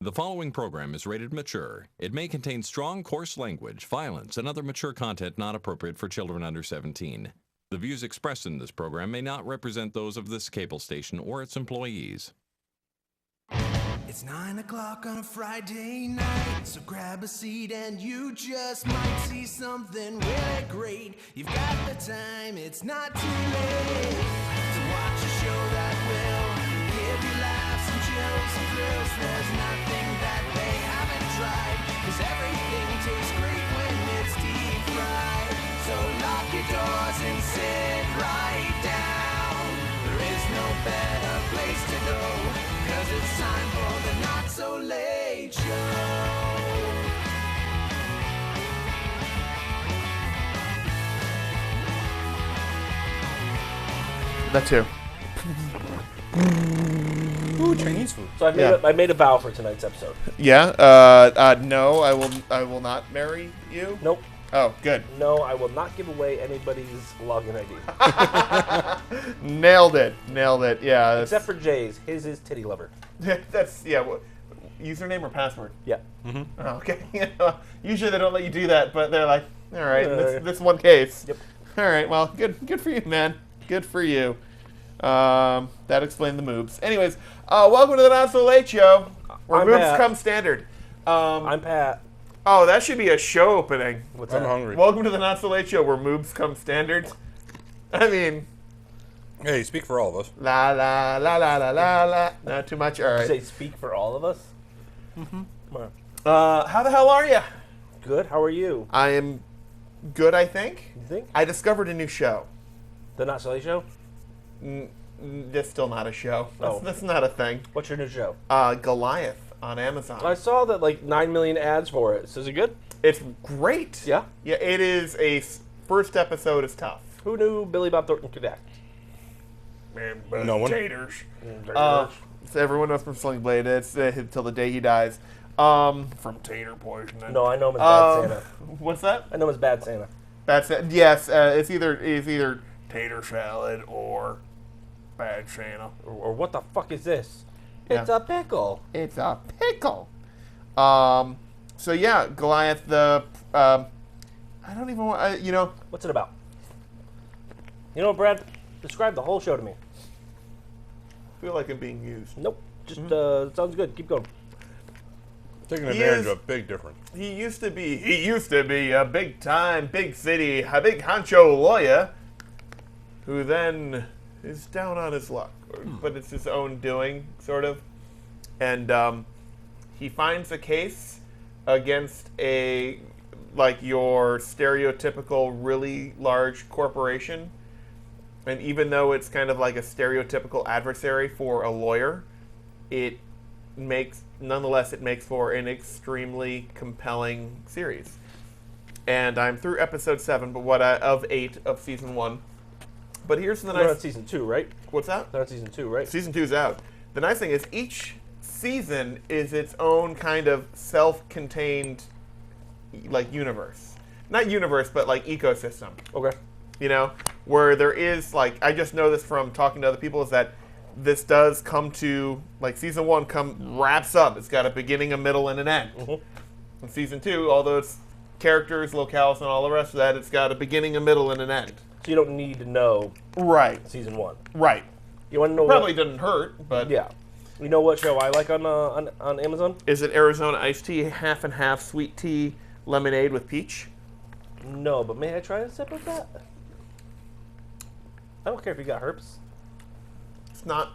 The following program is rated mature. It may contain strong, coarse language, violence, and other mature content not appropriate for children under 17. The views expressed in this program may not represent those of this cable station or its employees. It's 9 o'clock on a Friday night, so grab a seat and you just might see something really great. You've got the time, it's not too late to watch a show that will give you laughs and chills and thrills. There's nothing that they haven't tried, 'cause everything tastes great when it's deep fried. So lock your doors and sit right down. There is no better place to go, 'cause it's time for the Not So Late Show. That too. Ooh, Chinese food. So I made a vow for tonight's episode. Yeah. No, I will not marry you. Nope. Oh, good. No, I will not give away anybody's login ID. Nailed it. Yeah. That's, Except for Jay's. His is Titty Lover. that's yeah. Username or password? Yeah. Oh, okay. Usually they don't let you do that, but they're like, all right, this one case. Yep. All right. Well, good for you, man. Good for you. That explained the moves. Anyways, welcome to the Not So Late Show, where I'm moves Pat. come standard. I'm Pat. Oh, that should be a show opening. What's I'm that? hungry. Welcome to the Not So Late Show, where moves come standard. I mean, Hey, speak for all of us. la la la la la la la. Not too much. All You right. say speak for all of us? Come on. How the hell are you? Good. How are you? I am good, I think. You think? I discovered a new show. The Not So Late Show? That's still not a show. Oh. That's not a thing. What's your new show? Goliath on Amazon. I saw that like 9 million ads for it. So is it good? It's great. Yeah? Yeah, it is first episode is tough. Who knew Billy Bob Thornton could act? No one. Taters. So everyone knows from Sling Blade. It's till the day he dies. From tater poisoning. No, I know him as Bad Santa. What's that? I know him as Bad Santa. That's it. Yes, it's either tater salad or bad Santa. Or what the fuck is this? Yeah. It's a pickle. It's a pickle. So yeah, Goliath. I don't even want. What's it about? You know, Brad, describe the whole show to me. I feel like I'm being used. Nope. Just sounds good. Keep going. Taking He advantage is- of a big difference. He used to be a big time, big city, a big honcho lawyer, who then is down on his luck, but it's his own doing, sort of. And he finds a case against your stereotypical really large corporation. And even though it's kind of like a stereotypical adversary for a lawyer, it makes for an extremely compelling series. And I'm through episode 7, but of 8 of season 1. But here's the We're on nice. season 2, right? What's that? They're on season 2, right? Season 2's out. The nice thing is each season is its own kind of self-contained universe. Not universe, but ecosystem. Okay. Where there is I just know this from talking to other people, is that this does come to season 1 wraps up. It's got a beginning, a middle, and an end. And season 2, although it's characters, locales, and all the rest of that, it's got a beginning, a middle, and an end. So you don't need to know Right. season 1. Right. You want to know Probably doesn't hurt, but Yeah. You know what show I like on Amazon? is it Arizona iced tea, half and half, sweet tea, lemonade with peach? No, but may I try a sip of that? I don't care if you got herpes. It's not.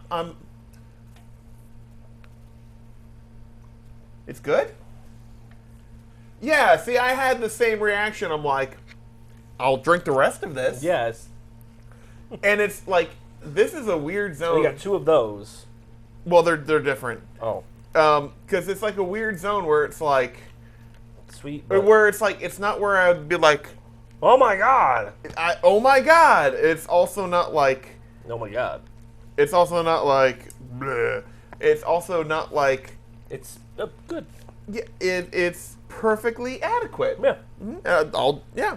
It's good. Yeah. See, I had the same reaction. I'm like, I'll drink the rest of this. Yes. And it's this is a weird So zone. you got 2 of those. Well, they're different. Oh. Because it's a weird zone where it's Sweet. But where it's not where I would be oh my god! oh my god. It's also not Oh my god. It's also not bleh. It's also not It's good. yeah, it's perfectly adequate. Yeah. Yeah.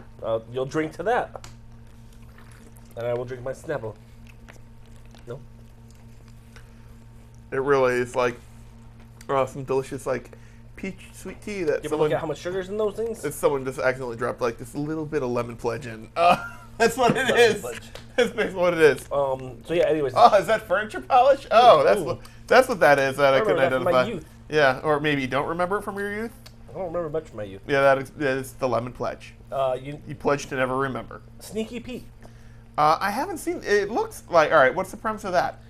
You'll drink to that. And I will drink my Snapple. No? It really is some delicious like peach sweet tea that You ever look at how much sugar's in those things? if someone just accidentally dropped like this little bit of lemon pledge in. That's what it Lemon is. pledge. That's basically what it is. So yeah. Anyways, Oh, is that furniture polish? Oh, that's what that is that I couldn't remember that from identify. my youth. Yeah, or maybe you don't remember it from your youth. I don't remember much from my youth. Yeah, that is the lemon pledge. You You pledge to never remember. Sneaky Pete. I haven't seen. It looks like. All right, what's the premise of that?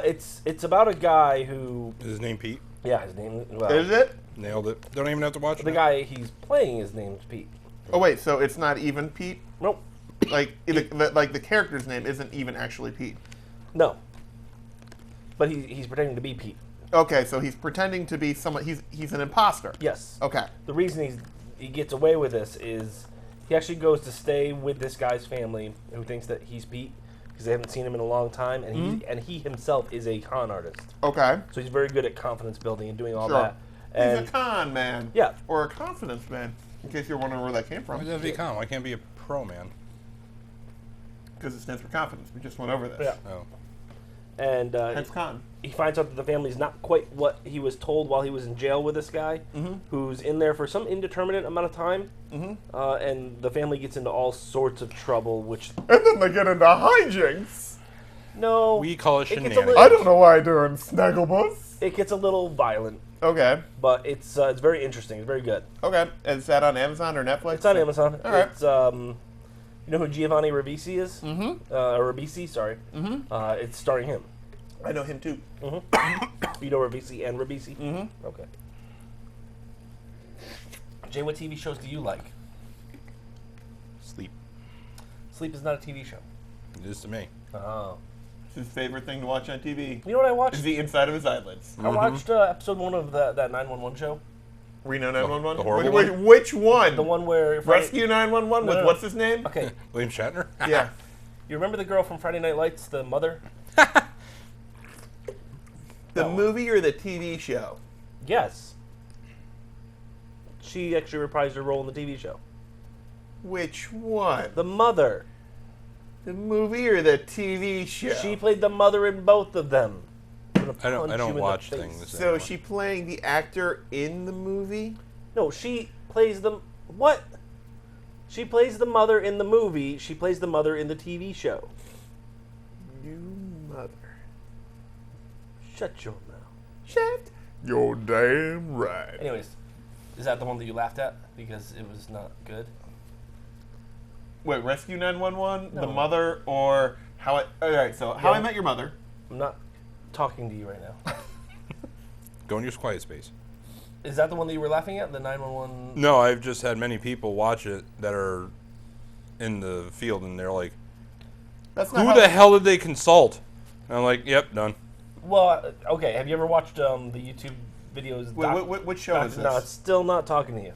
It's about a guy who Is his name Pete? his name Is it? Nailed it. Don't even have to watch the it. guy he's playing his name's Pete. Oh wait, so it's not even Pete. Nope. Like the character's name isn't even actually Pete. No. But he's pretending to be Pete. Okay, so he's pretending to be someone. He's an imposter. Yes. Okay. The reason he gets away with this is he actually goes to stay with this guy's family who thinks that he's Pete because they haven't seen him in a long time, and he himself is a con artist. Okay. So he's very good at confidence building and doing all Sure. that. He's And a con man. Yeah. Or a confidence man. In case you're wondering where that came Why from. does it have to be con? Why can't it be a pro man? Because it stands for confidence. We just went over this. Yeah. Oh. and That's con. he finds out that the family's not quite what he was told while he was in jail with this guy, who's in there for some indeterminate amount of time, and the family gets into all sorts of trouble. Which And then they get into hijinks. no, We call it gets a shenanigans. little- I don't know why I'm doing Snagglebus. It gets a little violent, Okay. but it's very interesting. It's very good. Okay. Is that on Amazon or Netflix? It's on Amazon. All right. It's you know who Giovanni Ribisi is? Ribisi, sorry. It's starring him. I know him too. You know Ribisi and Ribisi? Okay. Jay, what TV shows do you like? Sleep. Sleep is not a TV show. It is to me. Oh. It's his favorite thing to watch on TV. You know what I watched? Is the inside of his eyelids. I watched episode 1 of that 911 show. Reno 911? The horrible Which one? The one where... Rescue 911 with no. what's his name? Okay. William Shatner? Yeah. You remember the girl from Friday Night Lights, the mother? The movie or the TV show? Yes. She actually reprised her role in the TV show. Which one? The mother. The movie or the TV show? She played the mother in both of them. I'm gonna I punch you don't in the watch face. things. So anymore. is she playing the actor in the movie? No, she plays the... What? She plays the mother in the movie. She plays the mother in the TV show. You mother. Shut your mouth. Shut your damn right. Anyways, is that the one that you laughed at? Because it was not good? Wait, Rescue 911, No. The Mother, or How I... Alright, so How Yeah. I Met Your Mother. I'm not talking to you right now. Go in your quiet space. Is that the one that you were laughing at? The 911... No, I've just had many people watch it that are in the field, and they're like, That's not "Who how the hell did they consult?" And I'm like, "Yep, done." Well, okay. Have you ever watched the YouTube videos? Wait, which show is this? No, it's still not talking to you.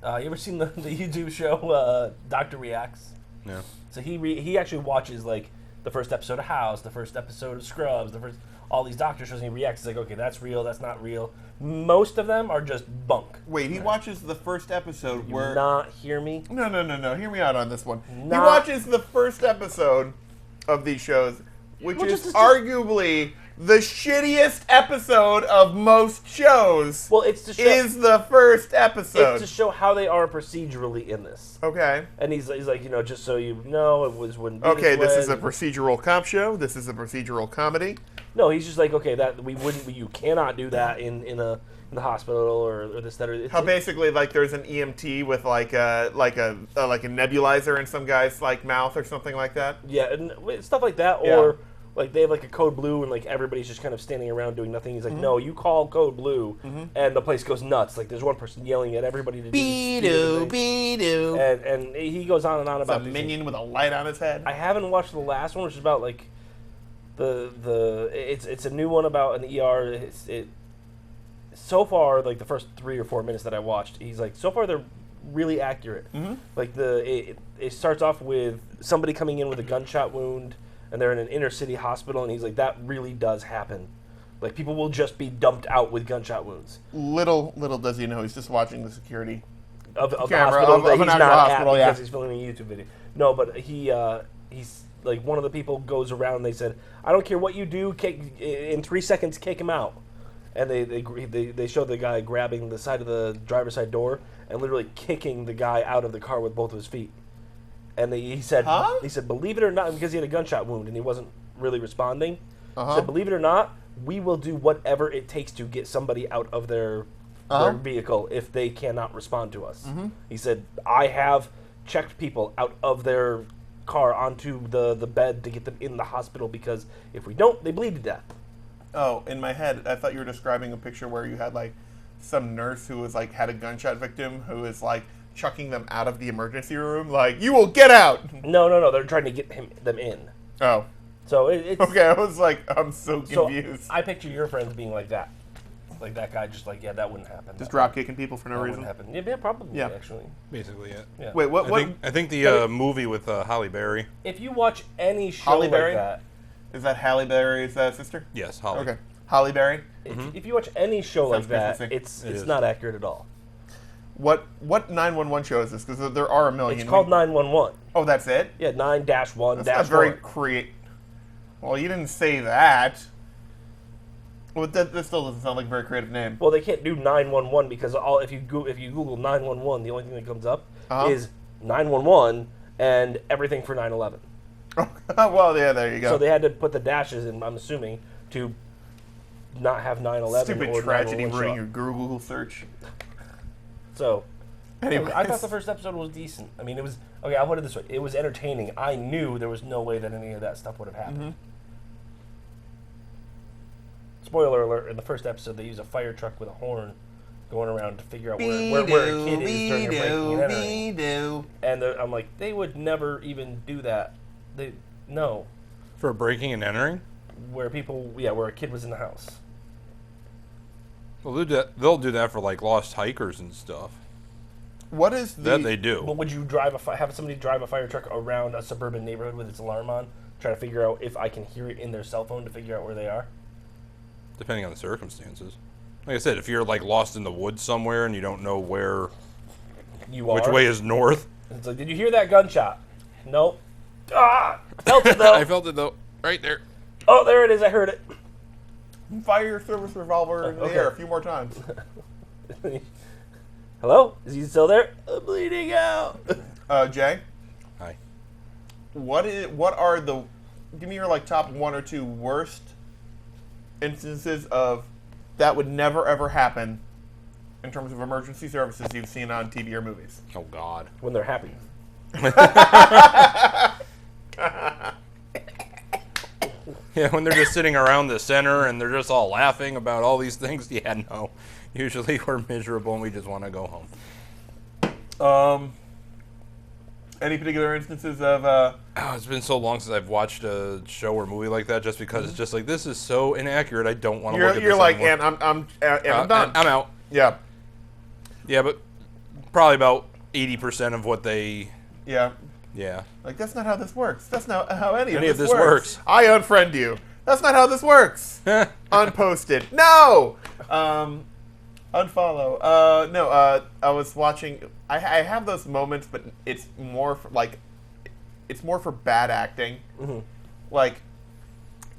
You ever seen the YouTube show Doctor Reacts? No. So he actually watches like the first episode of House, the first episode of Scrubs, all these doctor shows, and he reacts. He's like, okay, that's real, that's not real. Most of them are just bunk. Wait, he watches the first episode You where... not hear me? No. Hear me out on this one. He Not- watches the first episode of these shows, which Well, is just- arguably the shittiest episode of most shows. Well, it's to show is the first episode. it's to show how they are procedurally in this. Okay. And he's like, just so you know, wouldn't be Okay, this way. is a procedural cop show. This is a procedural comedy. No, he's just like, okay, that you cannot do that in the hospital or this, that, or it's, How basically like there's an EMT with like a nebulizer in some guy's like mouth or something like that. yeah, and stuff like that, Yeah. or like they have like a code blue and like everybody's just kind of standing around doing nothing. He's like, no, you call code blue, and the place goes nuts. Like there's one person yelling at everybody to do stupid things. be-doo. And he goes on and on It's a about these things. minion with a light on his head. I haven't watched the last one, which is about like it's a new one about an ER. So far, like the first 3 or 4 minutes that I watched, he's like, so far they're really accurate. Like it starts off with somebody coming in with a gunshot wound, and they're in an inner city hospital, and he's like, that really does happen. Like people will just be dumped out with gunshot wounds Little does he know he's just watching the security. of the Camera hospital of that an he's actual not hospital, at yeah. because he's filming a YouTube video. No, but he's like, one of the people goes around and they said, I don't care what you do, in 3 seconds kick him out. and they show the guy grabbing the side of the driver's side door and literally kicking the guy out of the car with both of his feet. And he said, believe it or not, because he had a gunshot wound and he wasn't really responding. He said, believe it or not, we will do whatever it takes to get somebody out of their vehicle if they cannot respond to us. He said, I have checked people out of their car onto the bed to get them in the hospital because if we don't, they bleed to death. Oh, in my head, I thought you were describing a picture where you had like some nurse who was like had a gunshot victim who is like chucking them out of the emergency room, like, you will get out. No, they're trying to get them in. Oh, So it's okay. I was like, I'm so confused. I picture your friends being like that. Like that guy, just like, yeah, that wouldn't happen. Just drop kicking people for no that reason. wouldn't happen. Yeah, probably, Yeah. actually. Basically, yeah. Yeah. Wait, what? I think the movie with Halle Berry. If you watch any show Halle like Berry? that, Is that Halle Berry's sister? Yes, Holly. Okay, Halle Berry. if you watch any show Sounds like that, convincing. it's It is. not accurate at all. What 911 show is this? Because there are a million. It's called 911. Oh, that's it. Yeah, 9-1-1. That's not very creative. Well, you didn't say that. Well, that still doesn't sound like a very creative name. Well, they can't do 911 because if you Google 911, the only thing that comes up is 911 and everything for 9/11. Well, yeah, there you go. So they had to put the dashes in, I'm assuming, to not have 9/11 Stupid or tragedy 911 show ruining up. your Google search. So, Anyways. I thought the first episode was decent. I mean, it was okay. I'll put it this way: it was entertaining. I knew there was no way that any of that stuff would have happened. Spoiler alert: in the first episode, they use a fire truck with a horn going around to figure out where a kid is during a breaking and entering. And I'm like, they would never even do that. No, For breaking and entering? where a kid was in the house. Well, they'll do that for like lost hikers and stuff. What is the? That they do. But would you have somebody drive a fire truck around a suburban neighborhood with its alarm on, try to figure out if I can hear it in their cell phone to figure out where they are? Depending on the circumstances. Like I said, if you're like lost in the woods somewhere and you don't know which way is north. It's like, did you hear that gunshot? Nope. Ah! I felt it though. I felt it though. Right there. Oh, there it is. I heard it. Fire your service revolver in the okay. air a few more times. Hello? Is he still there? I'm bleeding out. Jay, Hi. give me your like top one or two worst instances of that would never ever happen in terms of emergency services you've seen on TV or movies. Oh God. When they're happy. Yeah, when they're just sitting around the center and they're just all laughing about all these things. Yeah, no. Usually we're miserable and we just want to go home. Any particular instances of Oh, it's been so long since I've watched a show or movie like that just because it's just like, this is so inaccurate, I don't want to look at this you're like, anymore. and I'm done. I'm out. Yeah. Yeah, but probably about 80% of what they... Yeah. Yeah. Like, that's not how this works. That's not how any Any of of this this works. works. I unfriend you. That's not how this works. Unposted. No! Unfollow. I was watching... I have those moments, but it's more for bad acting. Mm-hmm. Like,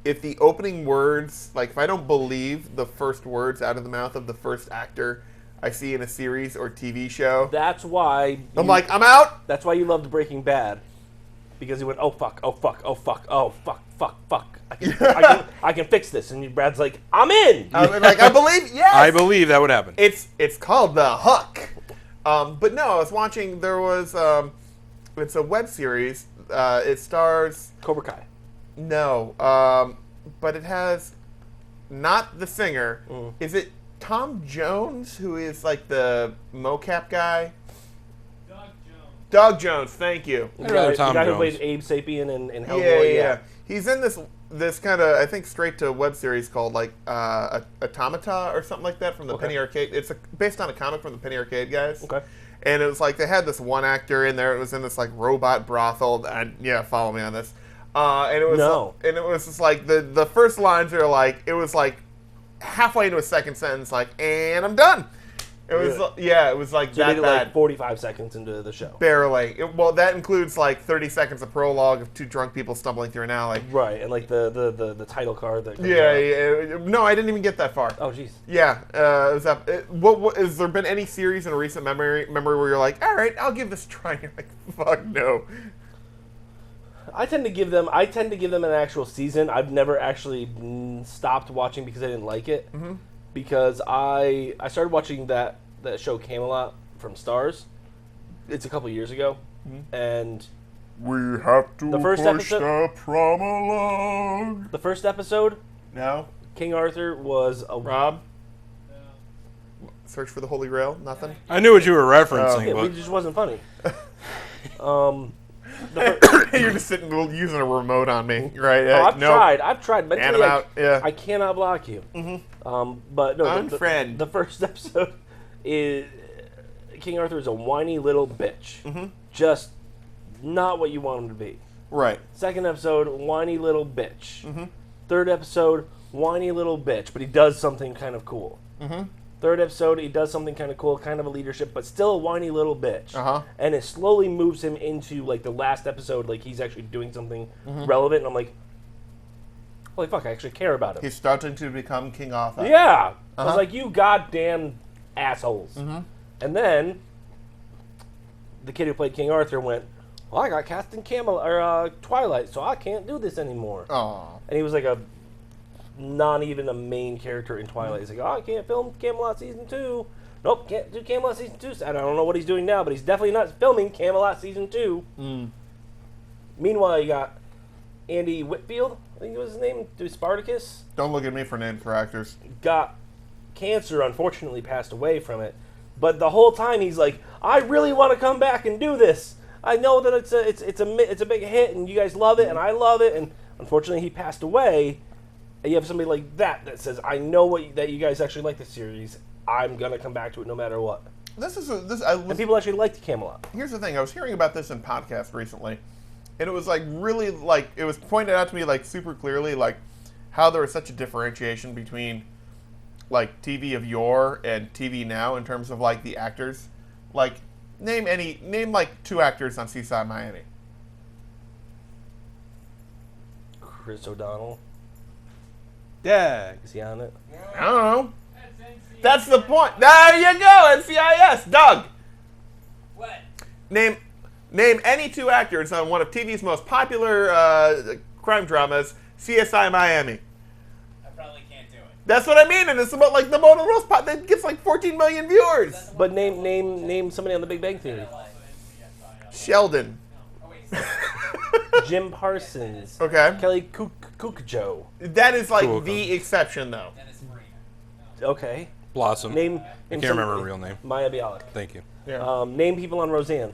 if the opening words... Like, if I don't believe the first words out of the mouth of the first actor I see in a series or TV show... That's why... I'm like, I'm out! That's why you loved Breaking Bad. Because he went, oh, fuck, oh, fuck, oh, fuck, oh, fuck, fuck, fuck. I can fix this. And Brad's like, I'm in! I'm like, I believe... Yes! I believe that would happen. It's called The Hook. But no, I was watching, there was, it's a web series. It stars... Cobra Kai. No. But it has not the singer. Is it Tom Jones, who is like the mocap guy? Doug Jones, thank you. I'd rather Tom the guy who Jones. played Abe Sapien in Hellboy. Yeah. He's in this kind of, I think, straight to web series called like Automata or something like that from the Penny Arcade. It's based on a comic from the Penny Arcade guys. Okay. And it was like they had this one actor in there. It was in this like robot brothel. And yeah, follow me on this. And it was and it was just like the first lines are like, it was like halfway into a second sentence, like, and I'm done. It was Really? it was like So you that did it bad. like 45 seconds into the show. Barely. Well, that includes like 30 seconds of prologue of two drunk people stumbling through an alley. Right, and like the title card that comes Yeah, out. yeah. No, I didn't even get that far. Oh, jeez. Yeah. It was up. What has there been any series in a recent memory where you're like, all right, I'll give this a try? And you're like, fuck no. I tend to give them an actual season. I've never actually stopped watching because I didn't like it. Mm-hmm. Because I started watching that show Camelot from Starz. It's a couple years ago, and We have to The first push episode- the prom along. the first episode, No, King Arthur was a Rob. Search for the Holy Grail. Nothing. I knew what you were referencing, yeah, but it just wasn't funny. The You're just sitting using a remote on me, right? I've Nope. tried. I've tried. And Mentally, I'm out. Yeah. I cannot block you. But no, Unfriend. the first episode is King Arthur is a whiny little bitch. Just not what you want him to be. Right. Second episode, whiny little bitch. Third episode, whiny little bitch, but he does something kind of cool. Third episode, he does something kind of cool, kind of a leadership, but still a whiny little bitch. And it slowly moves him into like the last episode, like he's actually doing something relevant. And I'm like, holy fuck, I actually care about him. He's starting to become King Arthur. Yeah, I was like, you goddamn assholes. And then the kid who played King Arthur went, well, I got cast in Twilight, so I can't do this anymore. Aw. And he was like not even a main character in Twilight. He's like, oh, I can't film Camelot season 2. Nope, can't do Camelot season 2. I don't know what he's doing now, but he's definitely not filming Camelot season 2. Meanwhile, you got Andy Whitfield, I think it was his name, do Spartacus. Don't look at me for names for actors. Got cancer, unfortunately passed away from it. But the whole time he's like, I really want to come back and do this. I know that it's a big hit and you guys love it and I love it. And unfortunately he passed away. And you have somebody like that says, I know that you guys actually like the series. I'm gonna come back to it no matter what. And people actually liked Camelot. Here's the thing. I was hearing about this in podcast recently, and it was like really like it was pointed out to me like super clearly like how there was such a differentiation between like TV of yore and TV now in terms of like the actors. Like name like two actors on CSI Miami. Chris O'Donnell, yeah. is he on it? I don't know. That's the point. There you go. NCIS. Doug. What? Name any two actors on one of TV's most popular crime dramas, CSI Miami. I probably can't do it. That's what I mean, and it's about like the most that gets like 14 million viewers. But name somebody on The Big Bang Theory. Sheldon. Oh, wait. Jim Parsons. Okay. Kelly Kukujo. That is like Cool. the exception, though. Dennis Farina. Okay. Blossom. Name I can't remember her real name. Maya Bialik. Thank you. Yeah. Name people on Roseanne.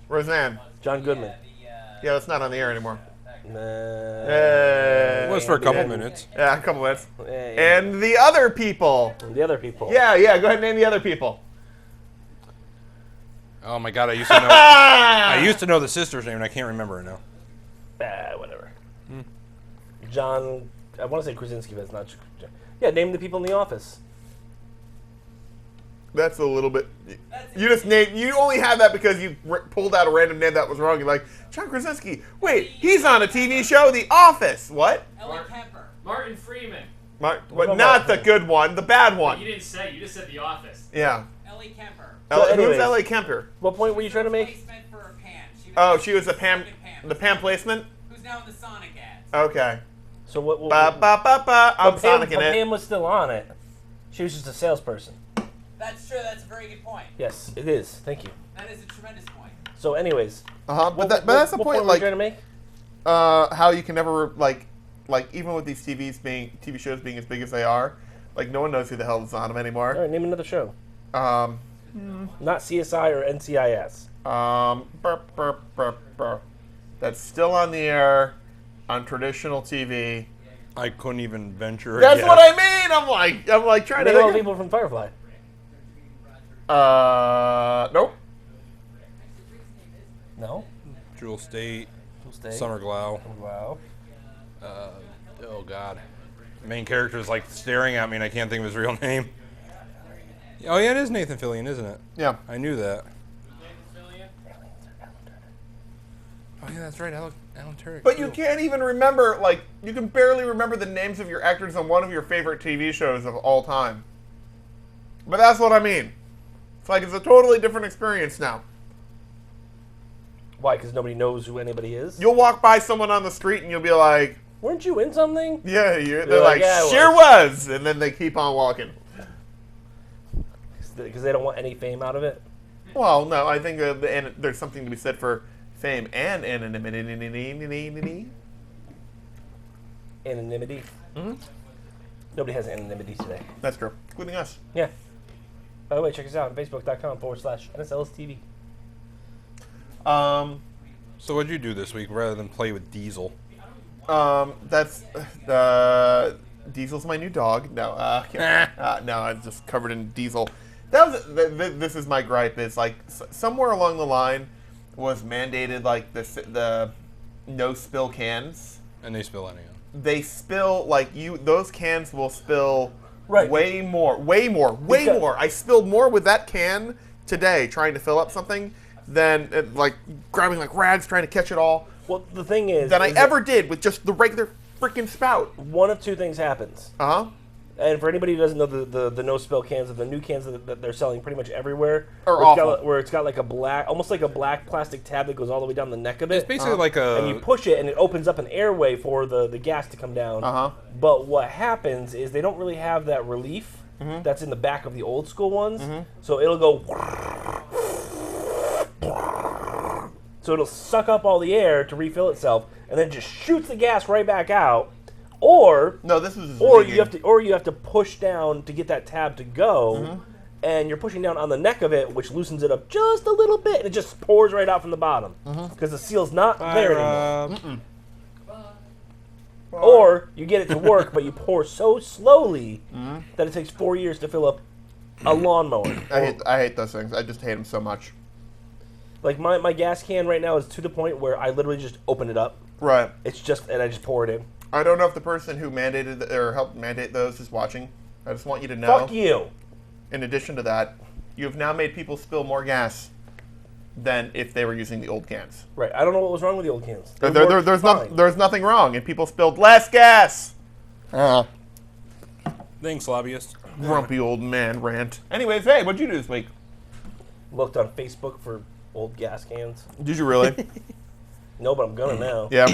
Roseanne. John Goodman. Yeah, that's not on the air anymore. Nah. It was for a couple yeah. minutes. Yeah, a couple minutes. Yeah. And the other people. The other people. Yeah, go ahead and name the other people. Oh my god, I used to know the sister's name and I can't remember it now. Whatever. John, I want to say Krasinski, but it's not. Yeah, name the people in the office. That's a little bit. You just named. You only have that because you pulled out a random name that was wrong. You're like John Krasinski. Wait, he's on a TV show, The Office. What? Ellie Kemper. Martin Freeman. But about not the Martin? good one, the bad one. You didn't say. You just said The Office. Yeah. Ellie Kemper. So Who's anyways. L.A. Kemper? What point were you trying to make? Placement for a Pam. She was the Pam placement. Who's now in the Sonic ads. Okay. So what? Ba ba ba ba. I'm Pam, Sonic in but it. Pam was still on it. She was just a salesperson. That's true. That's a very good point. Yes, it is. Thank you. That is a tremendous point. So, anyways, But that's the what point. were you Like trying to make? how you can never like even with these TV shows being as big as they are, like no one knows who the hell is on them All anymore. right, name another show. Um. Not CSI or NCIS. That's still on the air on traditional TV. I couldn't even venture. That's what I mean. I'm like trying to Name all the think. people from Firefly. Nope. No. Jewel State, Stay. Summer Glau. Wow. Oh god. The main character is like staring at me and I can't think of his real name. Oh yeah, it is Nathan Fillion, isn't it? Yeah. I knew that. Nathan Fillion. Oh yeah, that's right. Alan Tudyk. But you too. can't even remember, like, you can barely remember the names of your actors on one of your favorite TV shows of all time. But that's what I mean. It's like it's a totally different experience now. Why? Because nobody knows who anybody is? You'll walk by someone on the street and you'll be like, Weren't you in something? yeah, they're You're like, like, "Yeah, I sure was. And then they keep on walking. Because they don't want any fame out of it? Well, no, I think there's something to be said for fame and anonymity. Anonymity. Mm-hmm. Nobody has anonymity today. That's true, including us. Yeah. By the way, check us out on Facebook.com/NSLSTV. So what'd you do this week rather than play with Diesel? That's Diesel's my new dog. No, no, I'm just covered in Diesel. That was this is my gripe. Is like somewhere along the line was mandated like the no spill cans. And they spill anyhow. They spill like those cans will spill Right. way more. I spilled more with that can today trying to fill up something than like grabbing like rags trying to catch it all Well, the thing is... than I is that ever did with just the regular freaking spout. one of two things happens. Uh-huh. And for anybody who doesn't know, the no spill cans are the new cans that they're selling pretty much everywhere. Are where it's got like a black, almost like a black plastic tab that goes all the way down the neck of it. It's basically like a. And you push it, and it opens up an airway for the gas to come down. Uh-huh. But what happens is they don't really have that relief that's in the back of the old school ones. So it'll go. So it'll suck up all the air to refill itself, and then just shoots the gas right back out. Or No, this is you have to push down to get that tab to go, and you're pushing down on the neck of it, which loosens it up just a little bit, and it just pours right out from the bottom because the seal's not there anymore. Or you get it to work, but you pour so slowly that it takes 4 years to fill up a lawnmower. I hate those things. I just hate them so much. Like my gas can right now is to the point where I literally just open it up. Right. It's just, and I just pour it in. I don't know if the person who mandated or helped mandate those is watching. I just want you to know. Fuck you. In addition to that, you have now made people spill more gas than if they were using the old cans. Right. I don't know what was wrong with the old cans. They There's worked fine. there's nothing wrong, and people spilled less gas. Thanks, lobbyist. Grumpy old man rant. Anyways, hey, what'd you do this week? Looked on Facebook for old gas cans. Did you really? No, but I'm gonna now. Yeah.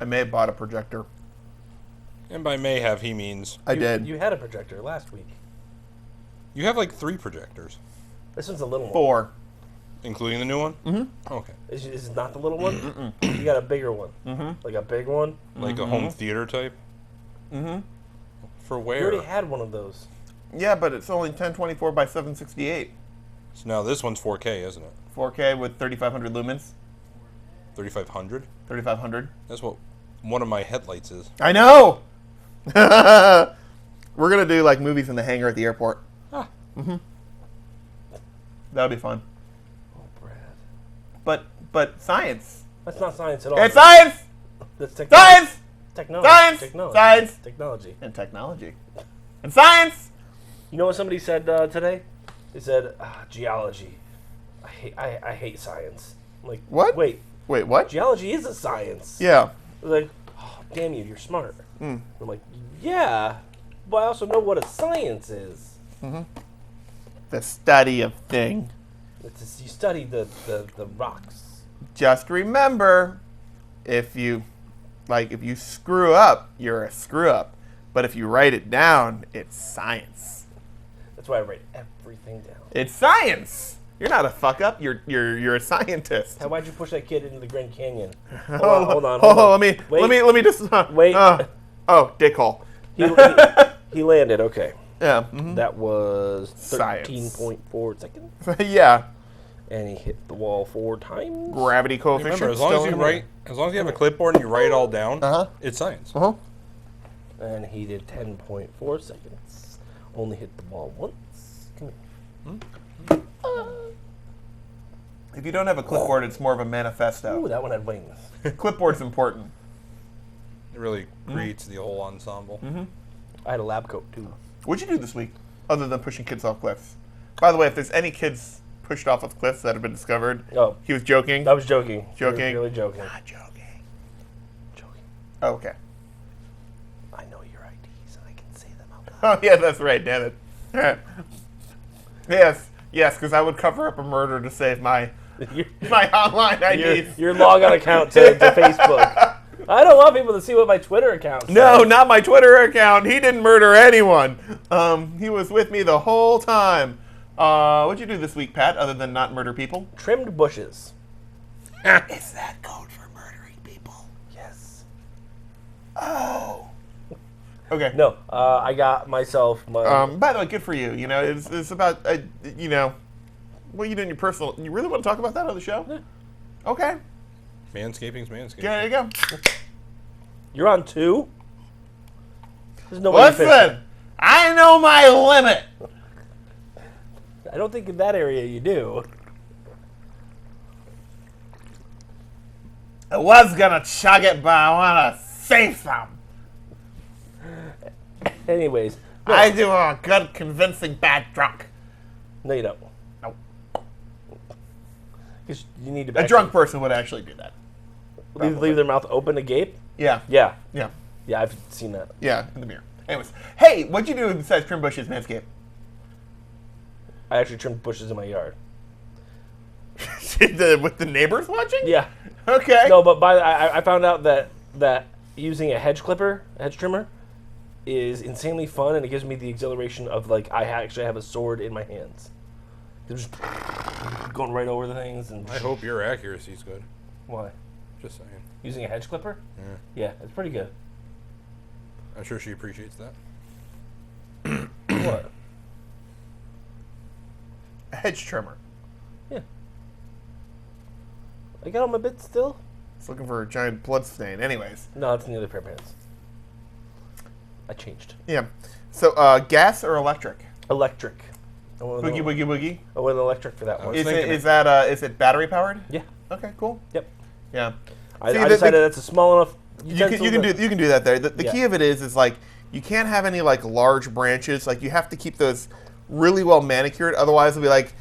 I may have bought a projector. And by may have, he means I did. You had a projector last week. you have like 3 projectors, This one's a little one. 4. including the new one. Mm-hmm. Okay. This is not the little one. You got a bigger one. Like a big one. Like a home theater type. Mm-hmm. For You where? already had one of those. Yeah, but it's only 1024 by 768. So now this one's 4K, isn't it? 4K with 3500 lumens. 3500. 3500. That's what one of my headlights is. I know. We're gonna do like movies in the hangar at the airport. That'll be fun. Oh, Brad. But science. That's not science at all. It's science. That's technology. Science Technology. Science! Technology. Science! Technology. and technology. And science. You know what somebody said today? They said, geology. I hate science. I'm like, What? Wait, Wait, what? geology is a science. Yeah. They're like, oh, damn you, you're smart. I'm like, yeah, but I also know what a science is. The study of thing. You study the rocks. Just remember, if you screw up, you're a screw up. But if you write it down, it's science. That's why I write everything down. It's science. You're not a fuck up. You're a scientist. Why'd you push that kid into the Grand Canyon? Hold on. Let me just Wait. Oh, dick hole. He landed. Okay, Yeah. that was Science. 13.4 seconds, Yeah. and he hit the wall 4 times. Gravity coefficient. Remember, as long as you have a clipboard and you write it all down, it's science. And he did 10.4 seconds. Only hit the wall once. Come here. If you don't have a clipboard, it's more of a manifesto. Ooh, that one had wings. Clipboard's important. It really creates the whole ensemble. I had a lab coat too. What'd you do this week? other than pushing kids off cliffs. By the way, if there's any kids pushed off of cliffs that have been discovered, Oh, he was joking. I was joking. Joking? Really joking. Not joking. Joking. Oh, okay. I know your IDs and I can say them out loud. Oh, yeah, that's right. Damn it. Yes, because I would cover up a murder to save my online IDs. your log-on account to Facebook. I don't want people to see what my Twitter account says. No, not my Twitter account. He didn't murder anyone. He was with me the whole time. What'd you do this week, Pat, other than not murder people? Trimmed bushes. Is that code for murdering people? Yes. Oh. Okay. No, I got myself my... By the way, good for you. You know, it's about, you know, what you do in your personal... You really want to talk about that on the show? Yeah. Okay. Manscaping's manscaping. There you go. You're on 2? There's no way you fix it. Listen, I know my limit. I don't think in that area you do. I was gonna chug it, but I want to say something. Anyways. No, I do a good, convincing bad drunk. no you don't. No. Because you need to... A drunk person would actually do that. Leave their mouth open agape? Yeah. Yeah. Yeah. Yeah, I've seen that. Yeah, in the mirror. Anyways, hey, what'd you do besides trim bushes, Manscaped? I actually trimmed bushes in my yard. With the neighbors watching? Yeah. Okay. No, but I found out that using a hedge trimmer, is insanely fun, and it gives me the exhilaration of, like, I actually have a sword in my hands. They're just going right over the things. And I hope your accuracy's good. Why? Just saying. Using a hedge clipper? Yeah. Yeah, it's pretty good. I'm sure she appreciates that. What? A hedge trimmer. Yeah. I got all my bits still? It's looking for a giant blood stain. Anyways. No, it's in the other pair of pants. I changed. Yeah. So, gas or electric? Electric. I went Boogie, boogie, boogie. I went electric for that one. Is thinking it battery powered? Yeah. Okay, cool. Yep. Yeah. I See, decided that's a small enough. You can do that there. The Yeah. key of it is like you can't have any like large branches. Like you have to keep those really well manicured. Otherwise, it'll be like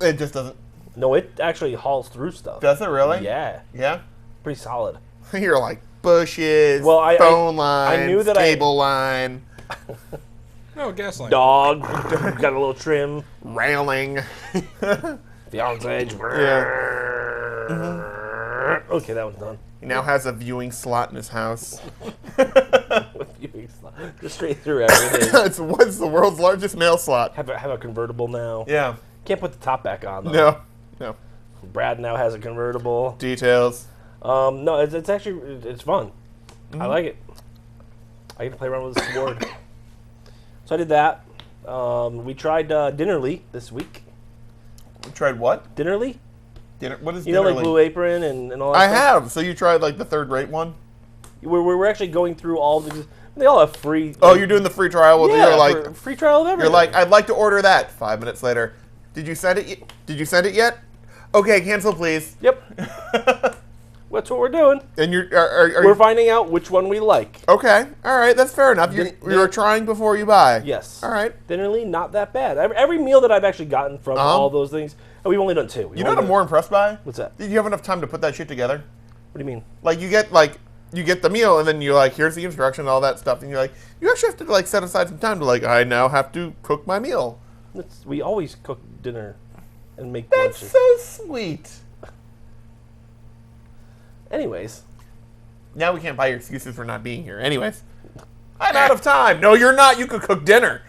it just doesn't. No, it actually hauls through stuff. Does it really? Yeah. Yeah. Pretty solid. You're like bushes, Well, phone lines, I knew that cable line, No, gas line. Dog. Got a little trim. railing. The arm's edge. Okay, that one's done. He now has a viewing slot in his house. Just straight through everything. What's the world's largest mail slot? Have a convertible now. Yeah. Can't put the top back on though. No. Brad now has a convertible. Details. No, it's actually fun. I like it. I get to play around with a sword. So I did that. We tried Dinnerly this week. You tried what? Dinnerly? What is You know, Dinnerly? like Blue Apron and all that I stuff? have. So you tried like the third-rate one? We're actually going through all the... They all have free... Oh, you're doing the free trial. Well, yeah, you're like, for free trial of everything. you're like, I'd like to order that. 5 minutes later, did you send it? Did you send it yet? Okay, cancel, please. Yep. That's what we're doing. And are We're you finding out which one we like. okay? All right, that's fair enough. You're trying before you buy. Yes. All right. Dinnerly, not that bad. Every meal that I've actually gotten from all those things, and we've only done 2. You know what I'm more impressed by? What's that? Did you have enough time to put that shit together? What do you mean? Like you get the meal, and then you're like, here's the instruction, and all that stuff, and you're like, you actually have to like set aside some time to like, I now have to cook my meal. We always cook dinner and make That's lunches. so sweet. Anyways, Now we can't buy your excuses for not being here. Anyways, I'm out of time. No, you're not. You could cook dinner.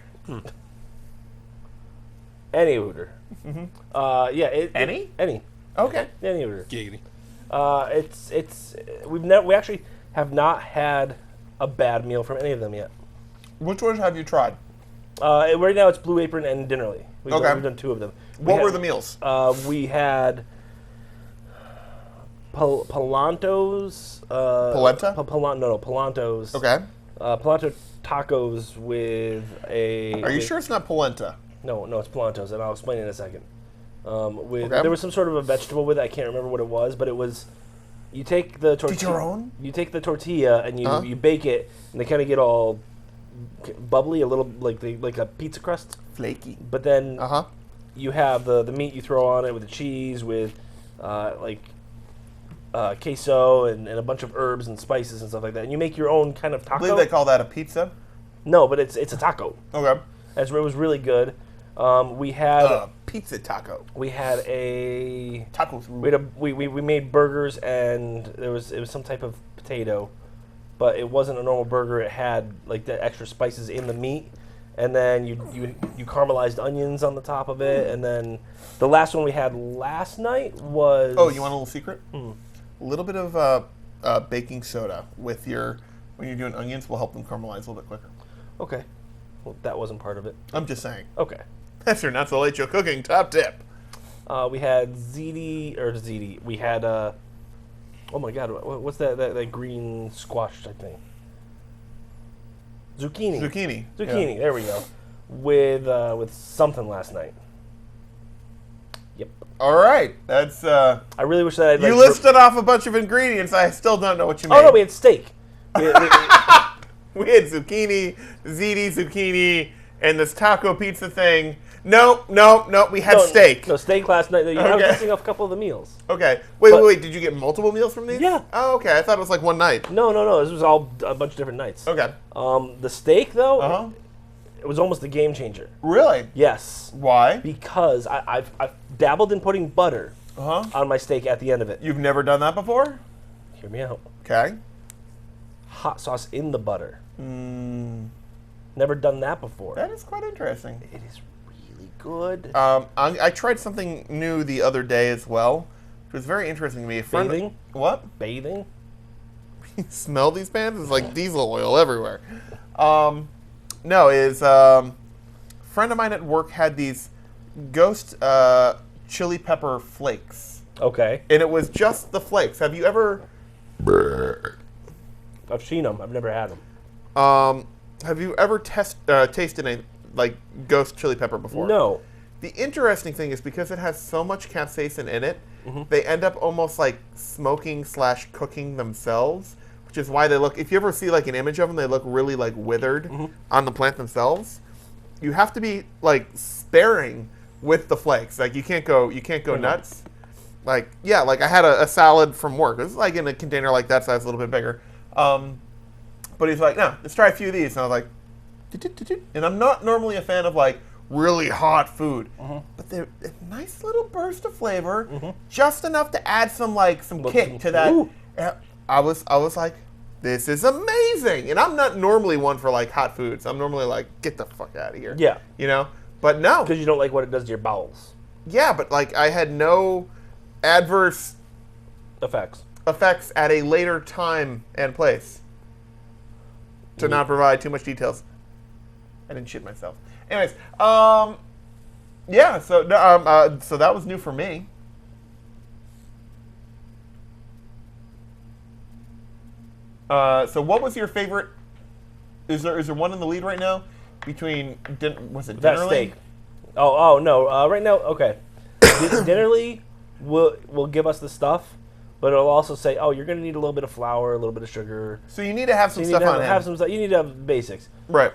any Hooter. Yeah. Any? Any. Okay. Any Hooter. Giggity. We actually have not had a bad meal from any of them yet. Which ones have you tried? Right now it's Blue Apron and Dinnerly. We've done 2 of them. What were the meals? We had Polanto's. Polenta? Polanto's. Okay. Polenta tacos with a. Are you sure it's not polenta? No, it's Polanto's, and I'll explain in a second. Okay. There was some sort of a vegetable with it. I can't remember what it was, but it was. You take the tortilla. Chicharron? You take the tortilla and you bake it, and they kind of get all bubbly, a little like a pizza crust. Flaky. But then Uh-huh. you have the meat you throw on it with the cheese, with queso and a bunch of herbs and spices and stuff like that. And you make your own kind of I taco. believe they call that a pizza. No, but it's a taco. Okay. It was really good. We had Pizza taco. we had a Tacos. we made burgers, and it was some type of potato, but it wasn't a normal burger. It had like the extra spices in the meat, and then you caramelized onions on the top of it, and then the last one we had last night was Oh, you want a little secret? A little bit of baking soda with when you're doing onions will help them caramelize a little bit quicker. Okay, well that wasn't part of it. I'm just saying. Okay. That's your not so late show cooking top tip. We had ziti. We had oh my god, what's that green squash type thing? Zucchini. Zucchini. Zucchini. Yeah. There we go. With something last night. Yep. All right. That's I really wish that I'd you listed off a bunch of ingredients. I still don't know what you made. Oh no, we had steak. We had We had zucchini, ziti zucchini, and this taco pizza thing. No. We had steak. No steak last night. I was Okay. missing off a couple of the meals. Okay. But- Wait. Did you get multiple meals from these? Yeah. Oh, okay. I thought it was like one night. No. This was all a bunch of different nights. Okay. The steak though, Uh-huh. it was almost a game changer. Really? Yes, Why? because I've dabbled in putting butter Uh-huh. on my steak at the end of it. You've never done that before? Hear me out. Okay. Hot sauce in the butter. Never done that before. That is quite interesting. It is really good. I tried something new the other day as well, which was very interesting to me. A friend- Bathing? What? Bathing? You smell these pans? It's like diesel oil everywhere. No, friend of mine at work had these ghost chili pepper flakes, Okay. and it was just the flakes. Have you ever? I've seen them. I've never had them. Have you ever tasted a like ghost chili pepper before? No. The interesting thing is because it has so much capsaicin in it, Mm-hmm. they end up almost like smoking/cooking themselves, which is why they look. If you ever see like an image of them, they look really like withered Mm-hmm. on the plant themselves. You have to be like sparing with the flakes. Like you can't go nuts. Like like I had a salad from work. It was like in a container like that size, a little bit bigger. But he's like, no, let's try a few of these. And I was like, and I'm not normally a fan of like really hot food, but they're a nice little burst of flavor, just enough to add some kick to that. Ooh. And I was like, this is amazing. And I'm not normally one for like hot foods. I'm normally like, get the fuck out of here. Yeah. You know? But no. Because you don't like what it does to your bowels. Yeah, but like I had no adverse Effects. effects at a later time and place. To not provide too much details. I didn't shit myself. Anyways, yeah, so that was new for me. So what was your favorite? Is there one in the lead right now between was it That Dinnerly? steak. Oh no. Right now, okay. Dinnerly will give us the stuff, but it'll also say, oh, you're going to need a little bit of flour, a little bit of sugar. So you need to have some You need stuff to on have hand. some stuff. You need to have basics. Right.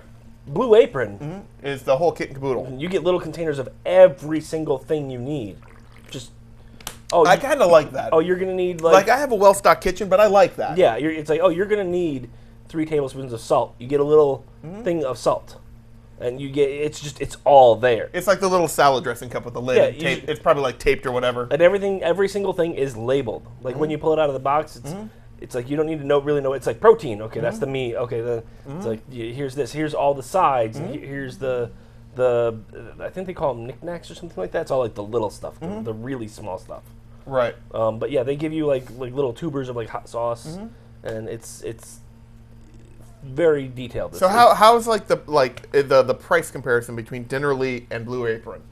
Blue Apron, Is the whole kit and caboodle. you get little containers of every single thing you need. Just I kind of like that. you're gonna need Like I have a well-stocked kitchen, but I like that. yeah. It's like you're gonna need 3 tablespoons of salt. You get a little thing of salt, and you get it's all there. It's like the little salad dressing cup with the lid. Yeah, and you tape. should- It's probably like taped or whatever. And every single thing is labeled. Like when you pull it out of the box, it's like you don't need to really know. It's like protein. Okay, that's the meat. Okay, then it's like here's this. Here's all the sides. And here's the I think they call them knickknacks or something like that. It's all like the little stuff, the really small stuff. Right. But yeah, they give you like little tubers of like hot sauce, and it's very detailed. So how's like the price comparison between Dinnerly and Blue Apron?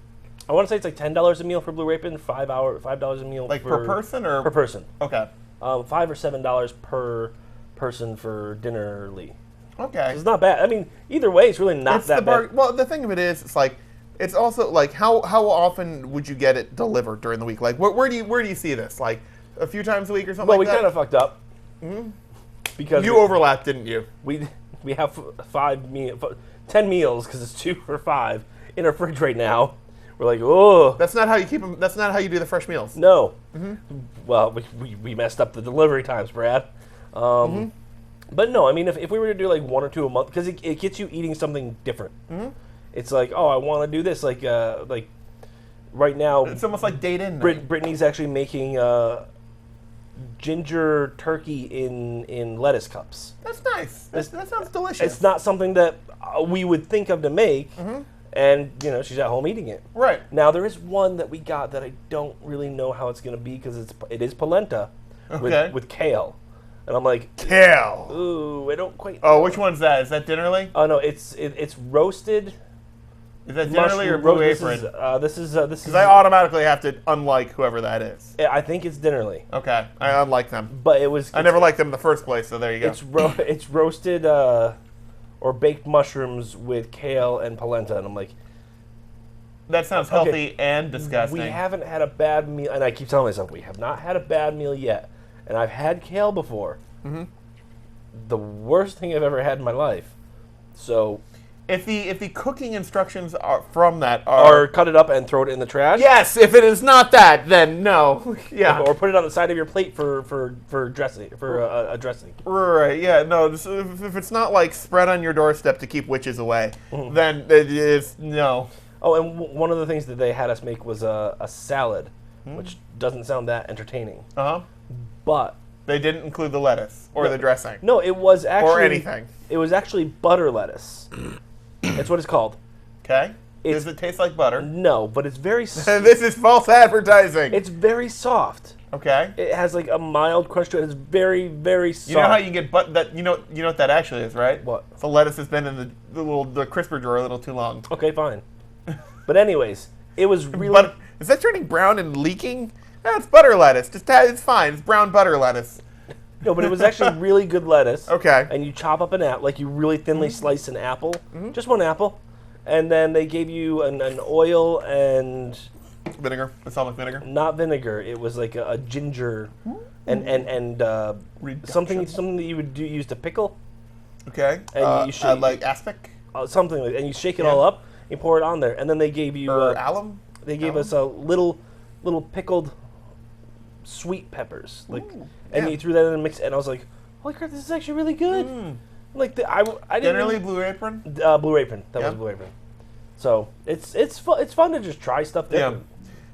I want to say it's like $10 a meal for Blue Apron, $5 a meal Like for per person or per person. Okay. $5 or $7 per person for Dinnerly. Okay. It's not bad. I mean, either way, it's really not It's that bad. Well, the thing of it is, it's like it's also like how often would you get it delivered during the week? Like where do you see this? Like a few times a week or something Well, like we that? kind of fucked up because You overlapped, didn't you? we we have 10 meals because it's 2 for $5 in our fridge right now. We're like, oh That's not how you keep them. That's not how you do the fresh meals. no. Well, we messed up the delivery times, Brad. But no, I mean, if we were to do like 1 or 2 a month, because it gets you eating something different. It's like, oh, I want to do this. Like right now, It's almost like date in. Brittany's actually making ginger turkey in lettuce cups. That's nice. That sounds delicious. It's not something that we would think of to make, and she's at home eating it. right. Now there is one that we got that I don't really know how it's going to be because it is polenta Okay. with kale, and I'm like, Kale. ooh, I don't quite. Oh, which one's that? Is that Dinnerly? Oh no, it's roasted. Is that Dinnerly or Blue Apron? This is this Because is. I automatically have to unlike whoever that is. I think it's Dinnerly, Okay, I unlike them. but it was. I never liked them in the first place, so there you go. It's roasted or baked mushrooms with kale and polenta, and I'm like, That sounds Okay. healthy and disgusting. we haven't had a bad meal, and I keep telling myself we have not had a bad meal yet, and I've had kale before. The worst thing I've ever had in my life. So, If the cooking instructions are from that or cut it up and throw it in the trash. yes, if it is not that, then no. Yeah. Or put it on the side of your plate for dressing for a dressing. Right, yeah, no. If it's not like spread on your doorstep to keep witches away, then it is no. Oh, and one of the things that they had us make was a salad, which doesn't sound that entertaining. Uh huh. But They didn't include the lettuce or the dressing no, it was actually or anything. It was actually butter lettuce. That's what it's called. Okay. It's- Does it taste like butter? No, but it's very This is false advertising. it's very soft. Okay. It has like a mild crunch to it. It's very, very soft. You know how you get that? You know what that actually is, right? What? The lettuce has been in the crisper drawer a little too long. Okay, fine. But anyways, it was really But is that turning brown and leaking? No, it's butter lettuce. It's fine. It's brown butter lettuce. no, but it was actually really good lettuce. Okay. And you chop up an apple, like you really thinly slice an apple, just one apple, and then they gave you an oil and Vinegar. Balsamic vinegar. not vinegar. It was like a ginger and something that you would use to pickle, Okay. And you should- like aspic something like, and you shake it all up, you pour it on there, and then they gave you or alum. they gave us a little pickled sweet peppers, like, and yeah. you threw that in and mixed, and I was like, holy crap, this is actually really good. Like I didn't Generally, Blue Apron. Blue Apron. That Yeah. was Blue Apron. So it's fun to just try stuff Yeah. different.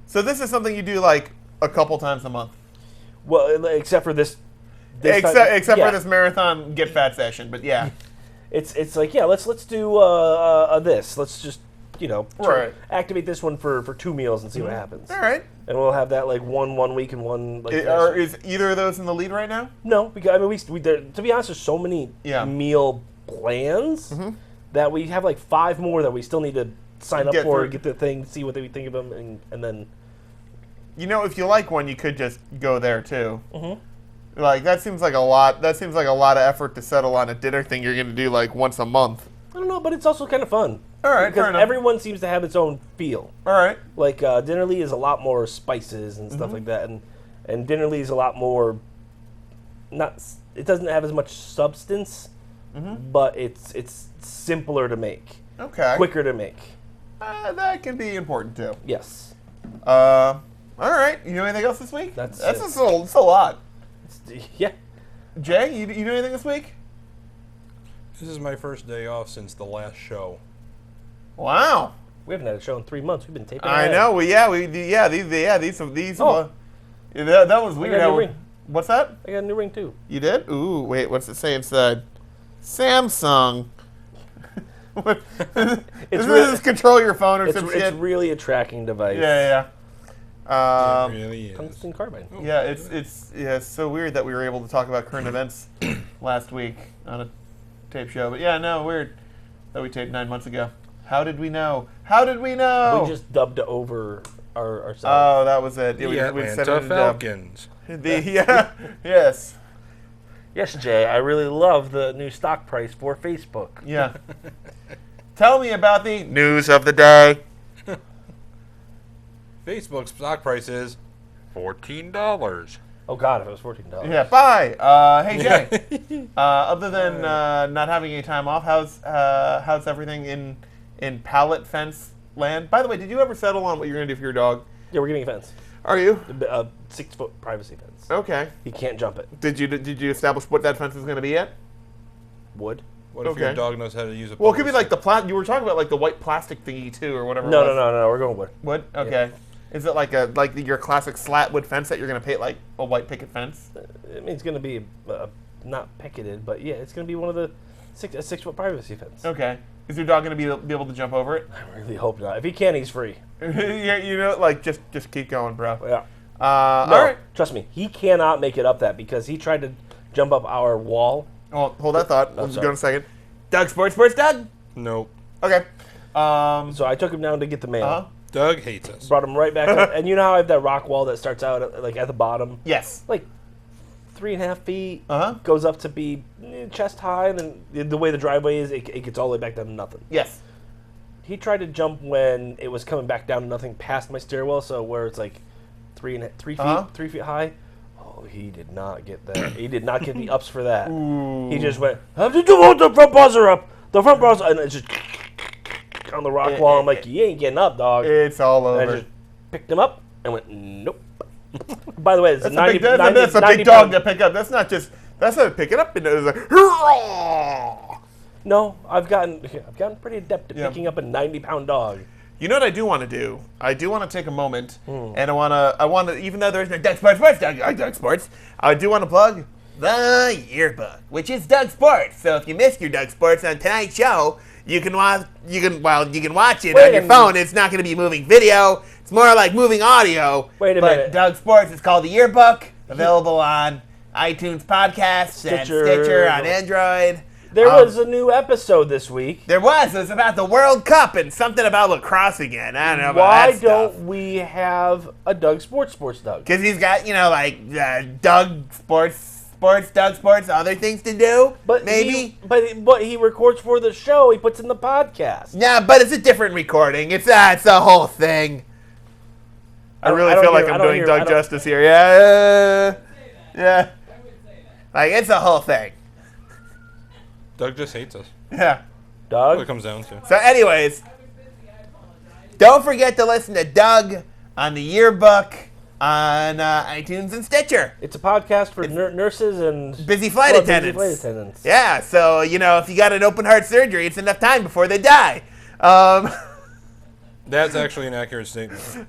So this is something you do like a couple times a month, Well, except for this except yeah. for this marathon get fat session. But yeah, It's like, yeah, let's do this. Let's just Right. activate this one for 2 meals and see what happens. all right. And we'll have that like one week and one like. Or is either of those in the lead right now? No, because I mean to be honest, there's so many Yeah. meal plans that we have like 5 more that we still need to sign up Get for, through. get the thing, see what they think of them, and then. You know, if you like one, you could just go there too. Like that seems like a lot. That seems like a lot of effort to settle on a dinner thing you're going to do like once a month. I don't know, but it's also kind of fun. All right, fair because enough. everyone seems to have its own feel. All right. Like Dinnerly is a lot more spices and stuff like that, and Dinnerly is a lot more. It doesn't have as much substance, but it's simpler to make, Okay. quicker to make. That can be important too. Yes. All right. You know anything else this week? That's that's it. it's a lot. Yeah. Jay, you know anything this week? This is my first day off since the last show. Wow. We haven't had a show in 3 months. We've been taping. I ahead. know. These. Oh. That was weird. got a new ring. What's that? I got a new ring too. You did? Ooh, wait. What's it say inside? Samsung. What? Does really- this control your phone or It's some shit? really a tracking device. Yeah. It really is. Tungsten carbide. Yeah, it's so weird that we were able to talk about current events last week on a tape show. But yeah, no, weird that we taped 9 months ago. How did we know? How did we know? We just dubbed over ourselves. Oh, that was it. Yeah, The we set Atlanta it in dub. Falcons. Yes. Yes, Jay. I really love the new stock price for Facebook. Yeah. Tell me about the news of the day. Facebook's stock price is $14. Oh God, if it was $14. Yeah, bye. Hey Jay. Other than not having any time off, how's everything in pallet fence land? By the way, did you ever settle on what you're gonna do for your dog? Yeah, we're getting a fence. Are you? A 6-foot privacy fence. Okay. He can't jump it. Did you establish what that fence is gonna be yet? Wood? What if your Okay. dog knows how to use a Well, it could be pogo like the you were talking about like the white plastic thingy too, or whatever. No, it was. no. We're going wood. Wood? Okay. Is it like your classic slat wood fence that you're gonna paint like a white picket fence? I mean, it's going to be not picketed, but yeah, it's going to be one of the 6-foot privacy fence. Okay. Is your dog gonna be able to jump over it? I really hope not. If he can, he's free. Yeah, you know, like just keep going, bro. Yeah. No, No, all right. trust me, he cannot make it up that because he tried to jump up our wall. Oh, hold that thought. Let's sorry. go in a second. Doug, sports, Doug. Nope. Okay. So I took him down to get the mail. Uh-huh. Doug hates us. Brought him right back up. And you know how I have that rock wall that starts out at the bottom? Yes. Like 3.5 feet. Uh-huh. Goes up to be chest high, and then the way the driveway is, it gets all the way back down to nothing. Yes. He tried to jump when it was coming back down to nothing past my stairwell, so where it's like 3 feet, Uh-huh. 3 feet high. Oh, he did not get that. He did not get the ups for that. He just went, "Have to do the front buzzer up, the front buzzer," and it's just on the rock wall. I'm like, "You ain't getting up, dog." It's all And I over. just picked him up and went, "Nope." By the way, it's That's 90, a big, that's, 90 that's a 90 big dog pound- to pick up. That's not to pick it up. It's like, hurrah! No, I've gotten pretty adept at Yeah. picking up a 90-pound dog. You know what I do want to do? I do want to take a moment, and I want to, even though there's no Doug Sports, Doug Sports, I do want to plug the yearbook, which is Doug Sports. So if you missed your Doug Sports on tonight's show, you can watch it Wait on your a phone. It's not going to be moving video. It's more like moving audio. Wait a but minute. Doug Sports is called the yearbook, available on iTunes podcasts and Stitcher. Stitcher on Android. There was a new episode this week. There was. It was about the World Cup and something about lacrosse again. I don't know about Why that stuff. don't we have a Doug Sports Doug? Because he's got, Doug Sports, Doug Sports, other things to do. But maybe. but he records for the show. He puts in the podcast. Yeah, but it's a different recording. It's the whole thing. I don't- really I don't feel like hear- I I'm don't doing hear- Doug I don't- justice here. Yeah. Yeah. Like, it's the whole thing. Doug just hates us. Yeah. That's what Doug? it comes down to. So, anyways, don't forget to listen to Doug on the yearbook on iTunes and Stitcher. It's a podcast for nurses and Busy flight well, attendants. Busy flight attendants. Yeah, so, if you got an open heart surgery, it's enough time before they die. That's actually an accurate statement.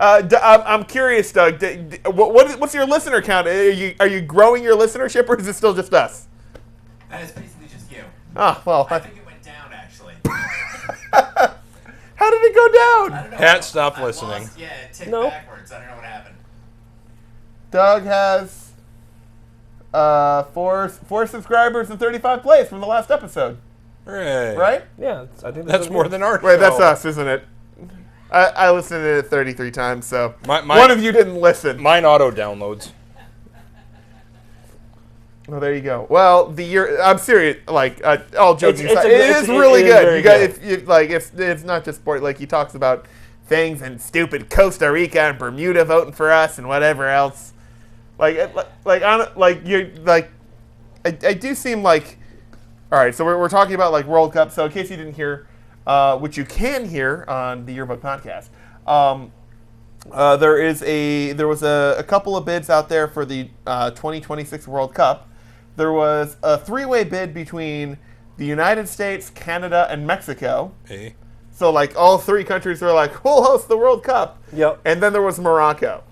I'm curious, Doug. What's your listener count? Are you growing your listenership, or is it still just us? That is basically just you. Oh, well. I think it went down, actually. How did it go down? I don't know. Pat, stop I listening. lost- yeah, it ticked Nope. backwards. I don't know what happened. Doug has four subscribers and 35 plays from the last episode, Hooray. right? Yeah, I think That's more than our Wait, show. that's us, isn't it? I listened to it 33 times, so My- one of you didn't listen. Mine auto downloads. Well, there you go. Well, I'm serious. Like, all joking It's- aside, it's- it is really it is good. very You got, good. if it's not just sport. Like, he talks about things and stupid Costa Rica and Bermuda voting for us and whatever else. I do seem like. All right, so we're talking about like World Cup. So in case you didn't hear, which you can hear on the Yearbook podcast. There was a couple of bids out there for the 2026 World Cup. There was a three-way bid between the United States, Canada, and Mexico. Hey. So like all three countries were like, we'll host the World Cup. Yep. And then there was Morocco.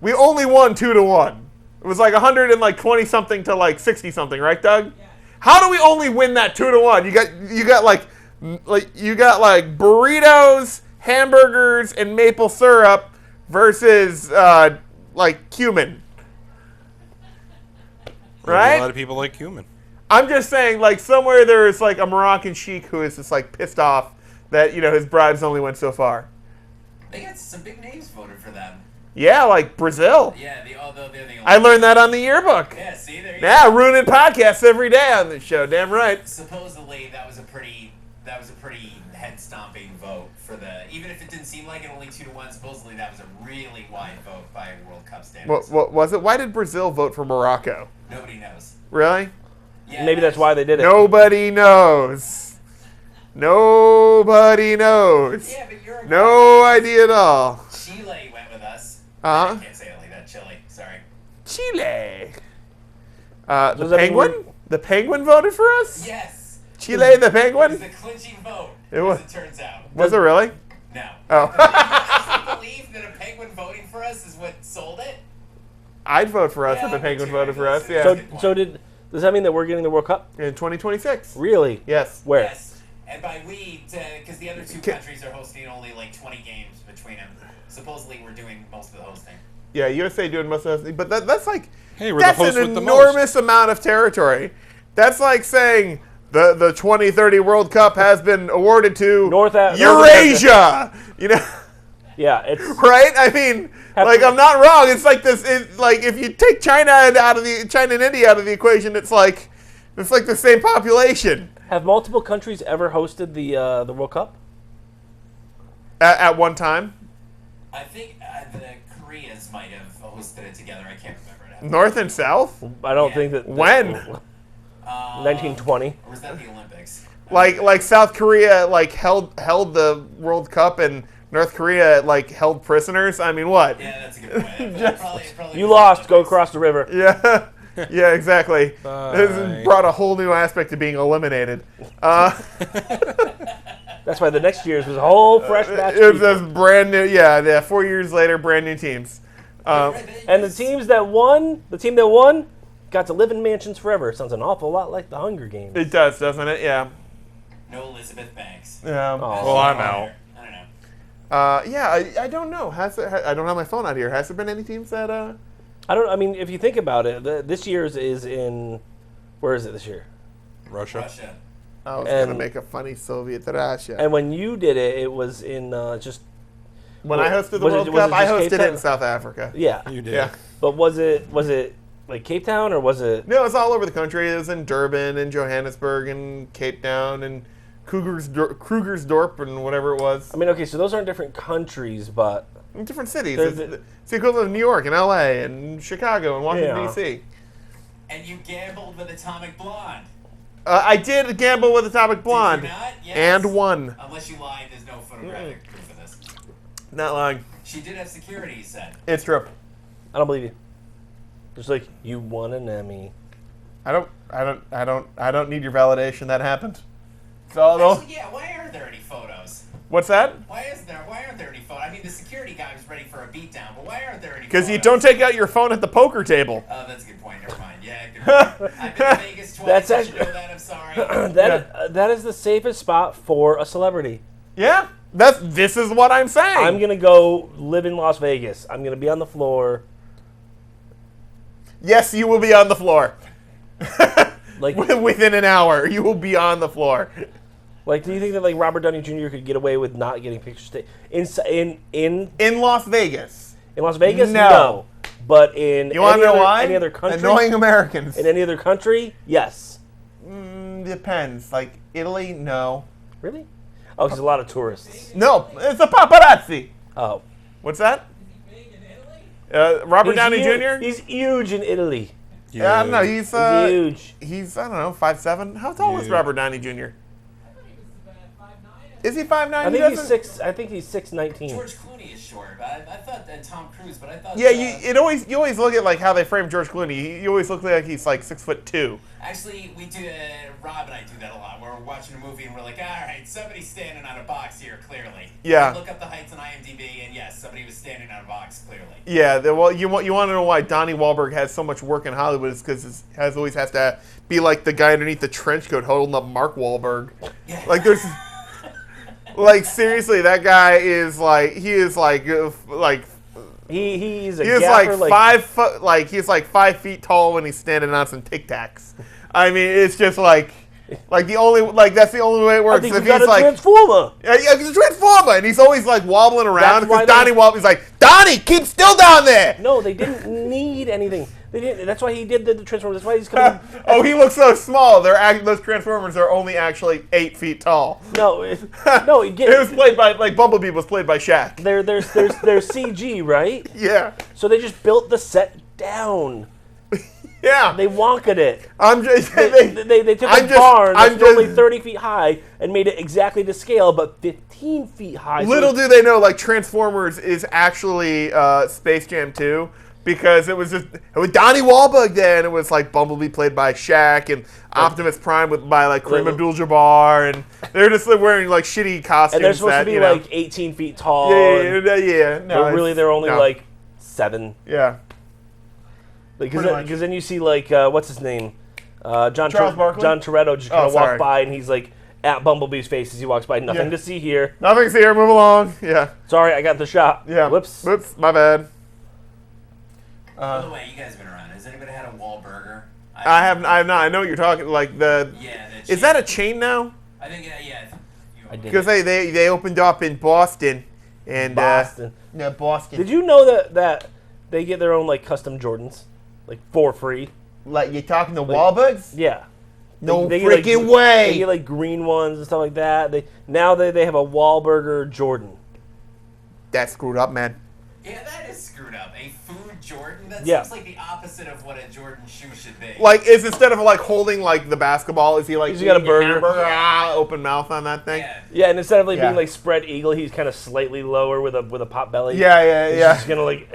We only won 2-1. It was like 120 something to like 60 something, right, Doug? Yeah. How do we only win that 2-1? You got burritos, hamburgers, and maple syrup versus like cumin. Right? A lot of people like cumin. I'm just saying, like, somewhere there is like a Moroccan sheik who is just like pissed off that his bribes only went so far. They got some big names voted for them. Yeah, like Brazil. Yeah, although they're the only. I learned that on the yearbook. Yeah, see, there you Yeah, go. ruining podcasts every day on this show. Damn right. Supposedly, that was a pretty head stomping vote for the. Even if it didn't seem like it, only 2-1. Supposedly that was a really wide vote by World Cup standards. What was it? Why did Brazil vote for Morocco? Nobody knows. Really? Yeah, Maybe that's why they did it. Nobody knows. Nobody knows. Yeah, but you're. No idea at all. Chile went with us. Uh-huh. I can't say it like that. Chile. Sorry. Chile. Does The that mean penguin? The penguin voted for us? Yes. Chile the It was penguin? a clinching vote. It was- As it turns out. Was it really? No. Oh. I believe that a penguin voting for us is what sold it. I'd vote for us Yeah, if the me penguin too. voted for us, yeah. So does that mean that we're getting the World Cup? In 2026. Really? Yes. Where? Yes. And by we, because the other two countries are hosting only like 20 games between them. Supposedly we're doing most of the hosting. Yeah, USA doing most of those, but that's like Hey, we're that's the host an with the enormous amount of territory. That's like saying the 2030 World Cup has been awarded to North Eurasia. You know, Yeah, it's right? I mean, like I'm not wrong. It's like this. Like if you take China and India out of the equation, it's like the same population have multiple countries ever hosted the World Cup? at one time. I think the Koreas might have hosted it together. I can't remember it. North and South. I don't Yeah. think that When? 1920. Or was that the Olympics? Like South Korea held the World Cup and North Korea held prisoners. I mean, what? Yeah, that's a good point. Probably You was lost. the Go Olympics. across the river. Yeah, yeah, exactly. Bye. This brought a whole new aspect to being eliminated. That's why the next year's was a whole fresh batch. It Of was people. just brand new. Yeah, 4 years later, brand new teams. And the team that won, got to live in mansions forever. Sounds an awful lot like the Hunger Games. It does, doesn't it? Yeah. No Elizabeth Banks. Yeah. Oh. Well, I'm out. I don't know. Yeah. I don't know. I don't have my phone out here. Has there been any teams that? I mean, if you think about it, this year's is in. Where is it this year? Russia. Russia. I was And- gonna make a funny Soviet Russia. And when you did it, it was in just. When I hosted the was it- World was Cup, it I just Cape hosted it in Town? South Africa. Yeah. You did. Yeah. But was it like Cape Town or was it? No, it's all over the country. It was in Durban and Johannesburg and Cape Town and Krugersdorp and whatever it was. I mean, okay, so those aren't different countries, but In different cities. They're It's, the- it's the equivalent of New York and LA and Chicago and Washington, Yeah. D.C. And you gambled with Atomic Blonde. I did gamble with Atomic Blonde. Did you not? Yes. And won. Unless you lied, there's no photographic proof of this. Not lying. She did have security, you said. It's true. I don't believe you. Just like you won an Emmy. I don't need your validation. That happened. So Actually, yeah, why aren't there any photos? what's that? Why aren't there any photos? I mean, the security guy was ready for a beatdown, but why aren't there any Because photos? you don't take out your phone at the poker table. Oh, that's a good point. Never mind. Yeah, good point. I've been to Vegas twice. That's I should actually- know that. I'm sorry. That is the safest spot for a celebrity. Yeah. This is what I'm saying. I'm gonna go live in Las Vegas. I'm gonna be on the floor. Yes, you will be on the floor. Like, Within an hour, you will be on the floor. do you think that Robert Downey Jr. could get away with not getting pictures taken in In Las Vegas. Las Vegas? No. But in You want to know why? any other country? Annoying Americans. In any other country? Yes. Depends. Like Italy, no. Really? Oh, because a lot of tourists. No, it's a paparazzi. Oh. What's that? Robert Downey huge, Jr. He's huge in Italy. Yeah, I don't know. He's He's huge. he's I don't know 5'7". How tall is Huge. Robert Downey Jr.? Is he 5'9"? I think he's 6. I think he's 6'19". George Clooney is short. I thought that Tom Cruise, but I thought. Yeah, you always look at how they frame George Clooney. You always look like he's 6'2". Actually, we do. Rob and I do that a lot. Where we're watching a movie and we're like, all right, somebody's standing on a box here, clearly. Yeah. We look up the heights on IMDb, and yes, somebody was standing on a box, clearly. Yeah, well, you want to know why Donnie Wahlberg has so much work in Hollywood is because always has to be like the guy underneath the trench coat holding up Mark Wahlberg. Yeah. Like there's, seriously, that guy is he's He's a he is gaffer, 5 foot, he's 5 feet tall when he's standing on some Tic Tacs. I mean, it's just the only that's the only way it I works. think If we got he's a transformer. yeah, he's a transformer, and he's always wobbling around That's why because Donnie Wahlberg's like, Donnie, keep still down there. No, they didn't need anything. They didn't. That's why he did the Transformers. That's why he's coming. Oh, he looks so small. Those Transformers are only actually 8 feet tall. No, no, he It was played by Bumblebee was played by Shaq. They're CG, right? Yeah, So they just built the set down. yeah. They wonkaed it. I'm just They took I'm a just- barn I'm that's only just- 30 feet high and made it exactly to scale, but 15 feet high. So Little it's- do they know, like Transformers is actually Space Jam 2, because it was Donnie Wahlberg then. It was like Bumblebee played by Shaq and Optimus Prime by like Kareem Abdul-Jabbar, and they're just like, wearing like shitty costumes. and they're supposed that, to be you know, like 18 feet tall. yeah. and- No, but really, they're only no. like 7. yeah. Because Pretty much. then you see like what's his name, John Charles Barkley? John Toretto just kind of sorry. walk by and he's like at Bumblebee's face as he walks by. Nothing Yeah. to see here. Nothing's here. Move along. Yeah. Sorry, I got the shot. Yeah. Whoops. Whoops. My bad. By the way, you guys have been around. Has anybody had a Wahlburger? I have not. I know what you're talking. Like the. Yeah. Is that a chain now? I think. Yeah. I did. Because they opened up in Boston, and Boston. yeah, Boston. Did you know that they get their own like custom Jordans, like for free? Like you're talking to Wahlbergs? Yeah. No They get, like, freaking way. They get like green ones and stuff like that. They have a Wahlburger Jordan. That's screwed up, man. Yeah, that is screwed up. A food Jordan? That Yeah. seems like the opposite of what a Jordan shoe should be. Like, is instead of like holding like the basketball, is he like He's got a eating burger. hamburger, open mouth on that thing? Yeah. Yeah, and instead of like Yeah. being like spread eagle, he's kind of slightly lower with a pot belly. Yeah, He's yeah. just gonna like.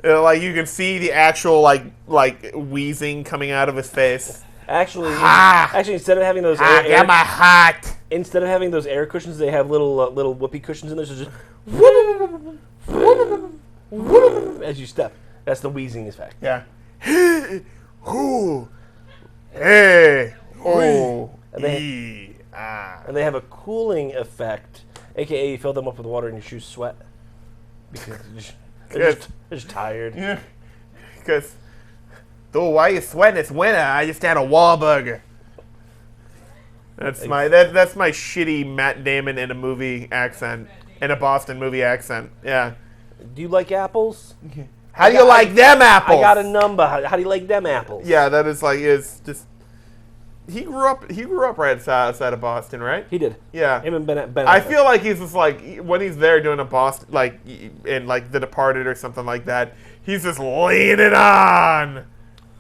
Like you can see the actual like wheezing coming out of his face. Actually, Ah. instead of having those I air, got my heart. instead of having those air cushions, they have little whoopee cushions in there. So just as you step. That's the wheezing effect. Yeah. Who? Hey. Oh. And they- Ee. Ah. And they have a cooling effect, aka you fill them up with water and your shoes sweat because they're just tired. Yeah. Because, though, why you sweating? It's winter. I just had a Wahlburger. That's my shitty Matt Damon in a movie accent, in a Boston movie accent. Yeah. Do you like apples? How do you like them apples? I got a number. How do you like them apples? Yeah, that is just. He grew up right outside of Boston, right? He did. Yeah. Him and Ben. I feel like he's just like when he's there doing a Boston, like in like The Departed or something like that. He's just laying it on,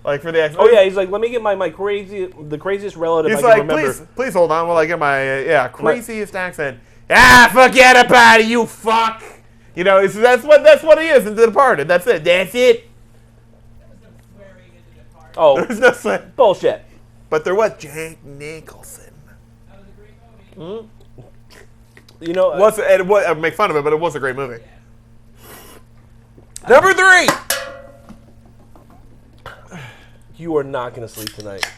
like for the. Oh yeah, he's like, let me get the craziest relative He's I can like, remember. please hold on while I get my craziest accent. Ah, forget about it, you fuck. You know, that's what he is in The Departed. That's it. That's it. Oh, There's no sweat. bullshit. But there was Jack Nicholson. You know, I make fun of it, but it was a great movie. Number 3. you are not gonna sleep tonight.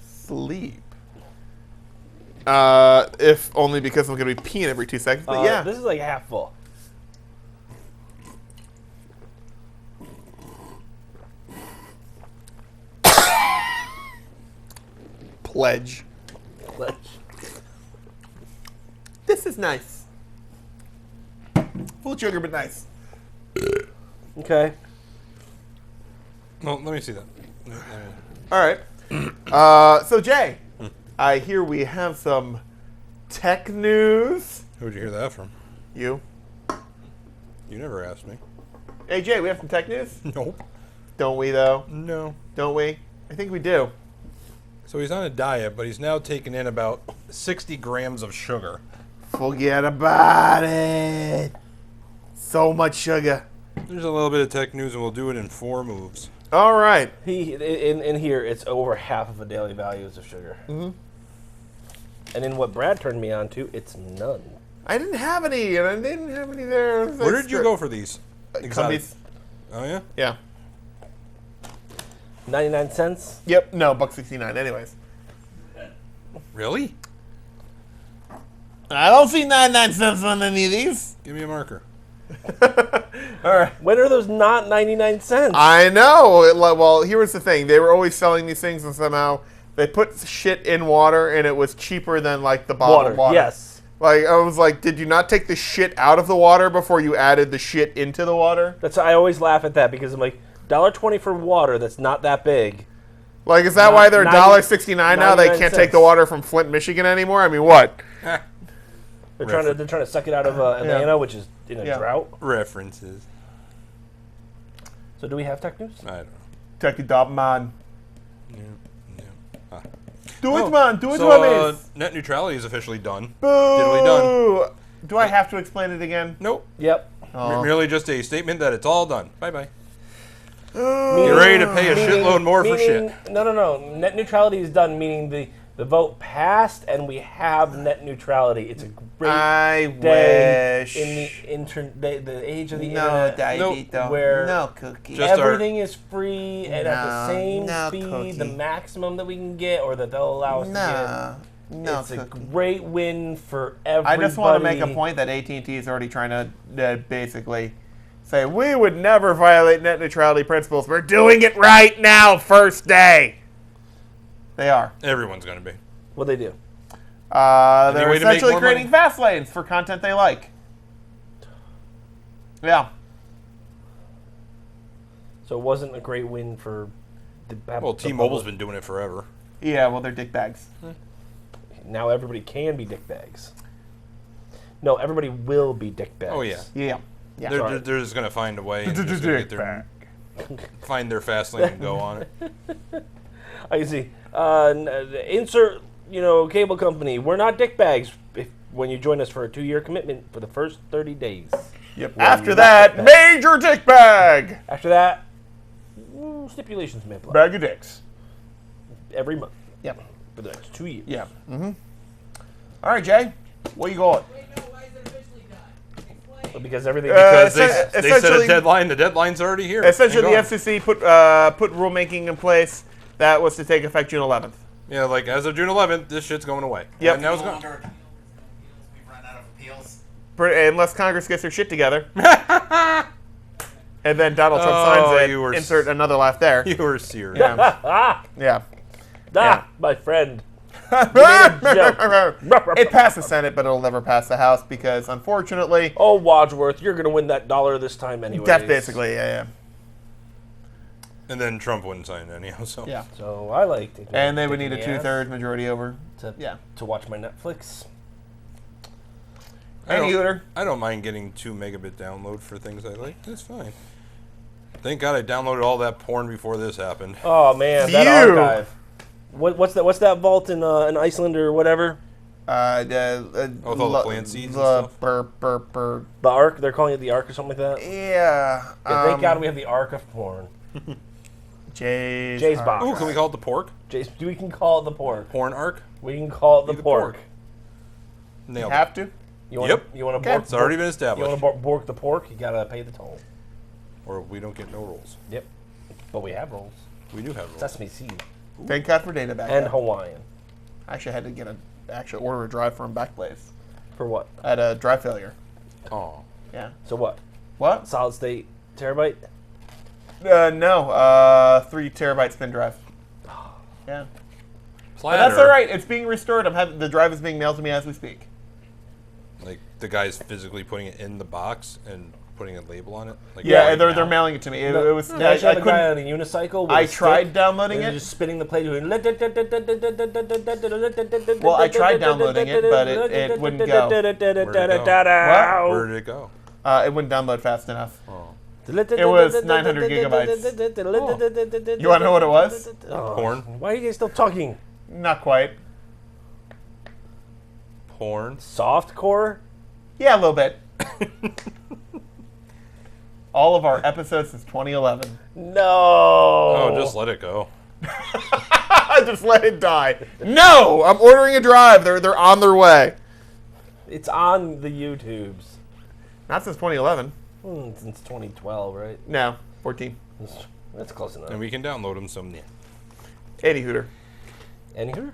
Sleep. If only because I'm gonna be peeing every 2 seconds. But yeah. This is like half full. Pledge. This is nice. Full sugar, but nice. Okay. No, let me see that. All right. So Jay, I hear we have some tech news. Who'd you hear that from? You. You never asked me. Hey Jay, we have some tech news. Nope. Don't we though? No. Don't we? I think we do. So he's on a diet, but he's now taking in about 60 grams of sugar. Forget about it. So much sugar. There's a little bit of tech news, and we'll do it in 4 moves. All right. In here, it's over half of the daily values of sugar. Mm-hmm. And in what Brad turned me on to, it's none. I didn't have any, and I didn't have any there. Where did you go for these? Exotic. Cumbies. Oh, yeah? Yeah. 99 cents. Yep. No, $1.69. Anyways. Really? I don't see 99 cents on any of these. Give me a marker. All right. When are those not 99 cents? I know. Well, here's the thing. They were always selling these things, and somehow they put shit in water, and it was cheaper than like the bottled water. Yes. Like I was like, did you not take the shit out of the water before you added the shit into the water? I always laugh at that because I'm like, $1.20 for water that's not that big. Like, is that Not- why they're 90 $1.69 now? They 99 can't take cents. the water from Flint, Michigan anymore? I mean, what? They're trying to suck it out of Atlanta, which is in a Yeah. drought. References. So do we have tech news? I don't know. Take it up, man. Yeah. Ah. Do it, Oh, man. Do it, so, man. net neutrality is officially done. Boo! diddly done. Do I have to explain it again? Nope. Yep. Merely just a statement that it's all done. Bye-bye. Oh. You're ready to pay a shitload more for shit. No. Net neutrality is done, meaning the vote passed and we have net neutrality. It's a great I day wish. in the age of the No, internet. Diabito. where no cookie. Just our- Everything is free and at the No, same no speed, the cookie. maximum that we can get or that they'll allow us to no. No get. It's a cookie. great win for I everybody. just want to make a point that AT&T is already trying to basically say, we would never violate net neutrality principles. We're doing it right now, first day. They are. Everyone's going to be. What they do? They're way to make essentially more creating money? fast lanes for content they like. Yeah. So it wasn't a great win for the Well, T-Mobile's public. been doing it forever. Yeah, well, they're dick bags. Now everybody can be dick bags. No, everybody will be dick bags. Oh, yeah. Yeah. Yeah. They're just going to find a way and just gonna get their, find their fast lane and go on it. I can see. Insert, cable company. We're not dick bags when you join us for a 2-year commitment for the first 30 days. Yep. Well, After not that, dick bag. major dick bag. After that, stipulations may apply. Bag of dicks. Every month Yep. for the next 2 years. Yeah. Mm-hmm. All right, Jay. Where you going? Because everything. Because they essen- set a essentially- deadline. The deadline's already here. Essentially, the Hang on. FCC put rulemaking in place that was to take effect June 11th. Yeah, like as of June 11th, this shit's going away. Yep. And now it's No gone. longer appeals. We've run out of appeals. Unless Congress gets their shit together. And then Donald Trump Oh, signs you were it. Insert another laugh there. You were serious. Yeah. Yeah. My friend. It passed the Senate, but it'll never pass the House because, unfortunately, Oh, Wadsworth, you're going to win that dollar this time anyway. that's basically, yeah. And then Trump wouldn't sign it anyhow. So Yeah. So I like taking And they would need a taking the ass 2/3 majority over. to, Yeah. to watch my Netflix. I Any don't- hooter. I don't mind getting 2 megabit download for things I like. That's fine. Thank God I downloaded all that porn before this happened. Oh man, that Phew. archive. What's that vault in Iceland or whatever? With all the plant seeds and stuff? The Ark. They're calling it the Ark or something like that. Yeah. Yeah, thank God we have the Ark of porn. Jay's box. Ooh, can we call it the pork? We can call it the pork. Porn arc? We can call it the, The pork. pork. Nailed it. Have to? You want Yep. You want to Okay. bork? It's already been You established. want to bork the pork? You gotta pay the toll. Or we don't get no rolls. Yep. But we have rolls. We do have rolls. Sesame seed Thank God for data back and then. Hawaiian. I actually had to order a drive from Backblaze. For what? I had a drive failure. Oh. Yeah. So what? What? Solid state terabyte? No. 3 terabyte spin drive. Yeah. But Platter. that's all right. It's being restored. The drive is being mailed to me as we speak. Like the guy's physically putting it in the box and putting a label on it. Like Yeah, right they're now. mailing it to me. It was. You actually have a guy couldn't. on a unicycle. With I a stick, tried downloading and it. you're just spinning the plate doing. Well, I tried downloading it, but it wouldn't go. Where'd it What? it go? It wouldn't download fast enough. Oh. It was 900 gigabytes. You want to know what it was? Porn. Why are you guys still talking? Not quite. Porn. Softcore? Yeah, a little bit. All of our episodes since 2011. No. Oh, just let it go. Just let it die. No, I'm ordering a drive. They're on their way. It's on the YouTubes. Not since 2011. Since 2012, right? No, 14. That's close enough. And we can download them some. Any hooter. Anywho?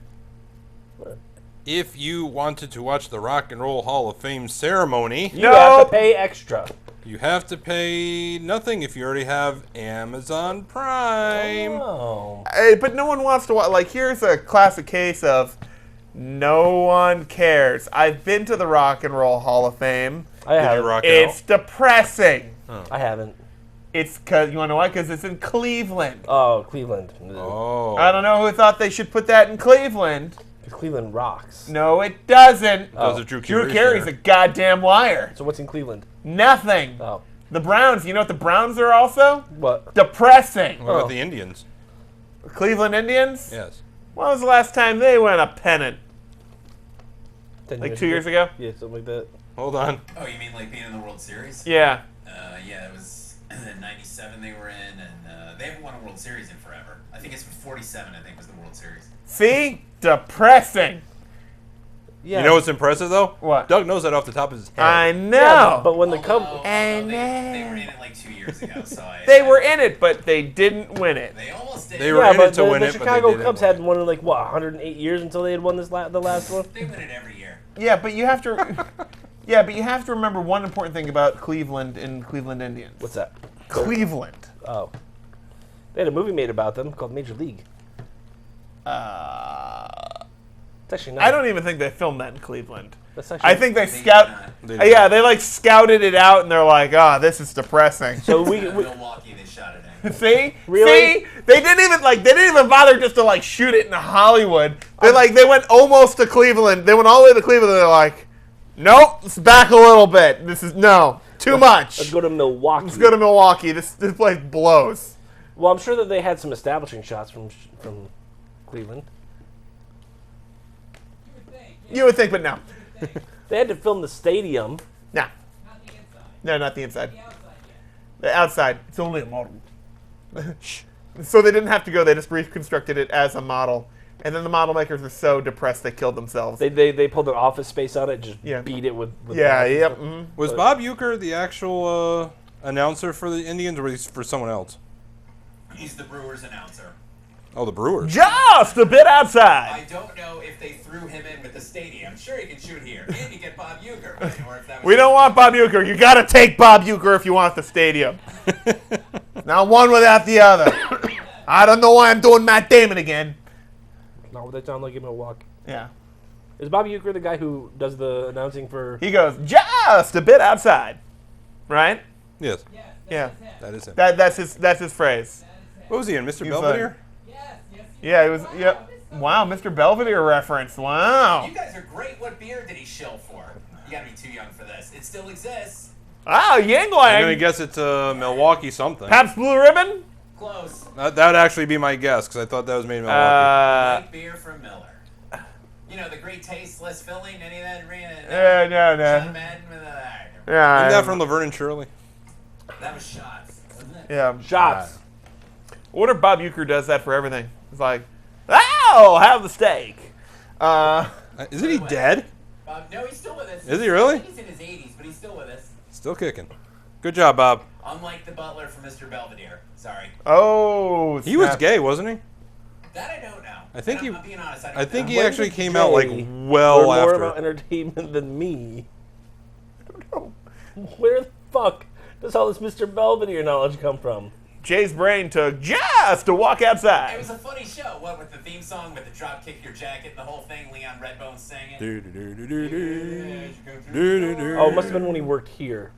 If you wanted to watch the Rock and Roll Hall of Fame ceremony, You have Nope. to pay extra. you have to pay nothing if you already have Amazon Prime. Oh. But no one wants to watch. Like, here's a classic case of no one cares. I've been to the Rock and Roll Hall of Fame. I Did you haven't. rock it It's depressing. I haven't. It's because, you want to know why? Because it's in Cleveland. Oh, Cleveland. Oh. I don't know who thought they should put that in Cleveland. Because Cleveland rocks. No, it doesn't. Because of Drew Drew Carey's Carey's there. a goddamn liar. So what's in Cleveland? Nothing. Oh. The Browns, you know what the Browns are also? What? Depressing. What about Oh. the Indians? Cleveland Indians? Yes. When was the last time they won a pennant? 10 Like 2 years ago? Yeah, something like that. Hold on. Oh, you mean like being in the World Series? Yeah. Yeah, it was '97 they were in, and they haven't won a World Series in forever. I think it's 47. I think was the World Series. See? Depressing. Yeah. You know what's impressive, though? What? Doug knows that off the top of his head. I know. Yeah, but when the Cubs... Although, I they know. were in it like 2 years ago, so They were in it, but they didn't win it. They almost did. They were Yeah, in but it to the, win the it, but they Chicago didn't Cubs win hadn't won in like, what, 108 years until they had won the last one? They win it every year. Yeah, but you have to... Yeah, but you have to remember one important thing about Cleveland and Cleveland Indians. What's that? Cleveland. Oh. They had a movie made about them called Major League. It's actually not. I don't even think they filmed that in Cleveland. That's actually, I think they They did scout... not. They did. Yeah, they like scouted it out and they're like, this is depressing. So we Milwaukee, they shot it in. See? Really? See? They didn't even bother just to like shoot it in Hollywood. They went almost to Cleveland. They went all the way to Cleveland and they're like, nope, let's back a little bit. Too much. let's go to Milwaukee. Let's go to Milwaukee. This place blows. Well, I'm sure that they had some establishing shots from Cleveland. You would think, but no. They had to film the stadium. No. No, not the inside. The outside. It's only a model. So they didn't have to go. They just reconstructed it as a model. And then the model makers were so depressed they killed themselves. They pulled an office space on it, just Yeah. beat it with Yeah, glass and yep. stuff. mhm. Was Bob Uecker the actual announcer for the Indians, or was he for someone else? He's the Brewers announcer. Oh, the Brewers. Just a bit outside. I don't know if they threw him in with the stadium. Sure, you can shoot here, and you get Bob Uecker. Or if that was We don't want Bob Uecker. You got to take Bob Uecker if you want the stadium. Not one without the other. I don't know why I'm doing Matt Damon again. Not what they sound like in Milwaukee. Yeah. Is Bobby Uecker the guy who does the announcing for? He goes, just a bit outside. Right? Yes, Yeah. that is him. That's his phrase. What was he in, Mr. He's Belvedere? Yeah, he was. Yep. Wow, Mr. Belvedere reference. Wow. You guys are great. What beer did he shill for? You gotta be too young for this. It still exists. Wow, I'm gonna Yingling. guess it's Milwaukee something. Pabst Blue Ribbon. Close. That would actually be my guess, because I thought that was made in Milwaukee. Great beer from Miller. You know, the great taste, less filling, any of that. No. John Madden with that. Yeah. Isn't that from Laverne and Shirley? That was shots, wasn't it? Yeah. Shots. I wonder if Bob Uecker does that for everything. It's like, oh, have the steak. Isn't he dead? No, he's still with us. Is he really? I think he's in his 80s, but he's still with us. Still kicking. Good job, Bob. Unlike the butler from Mr. Belvedere. Sorry. Oh, He was snap. gay, wasn't he? That I don't know. I think I'm being honest. I think know. he When actually did came out like Jay well learn more after. about entertainment than me. Where the fuck does all this Mr. Belvedere knowledge come from? Jay's brain took just to walk It outside. was a funny show. What with the theme song, with the drop kick your jacket, and the whole thing. Leon Redbone sang it. Oh, it must have been when he worked here.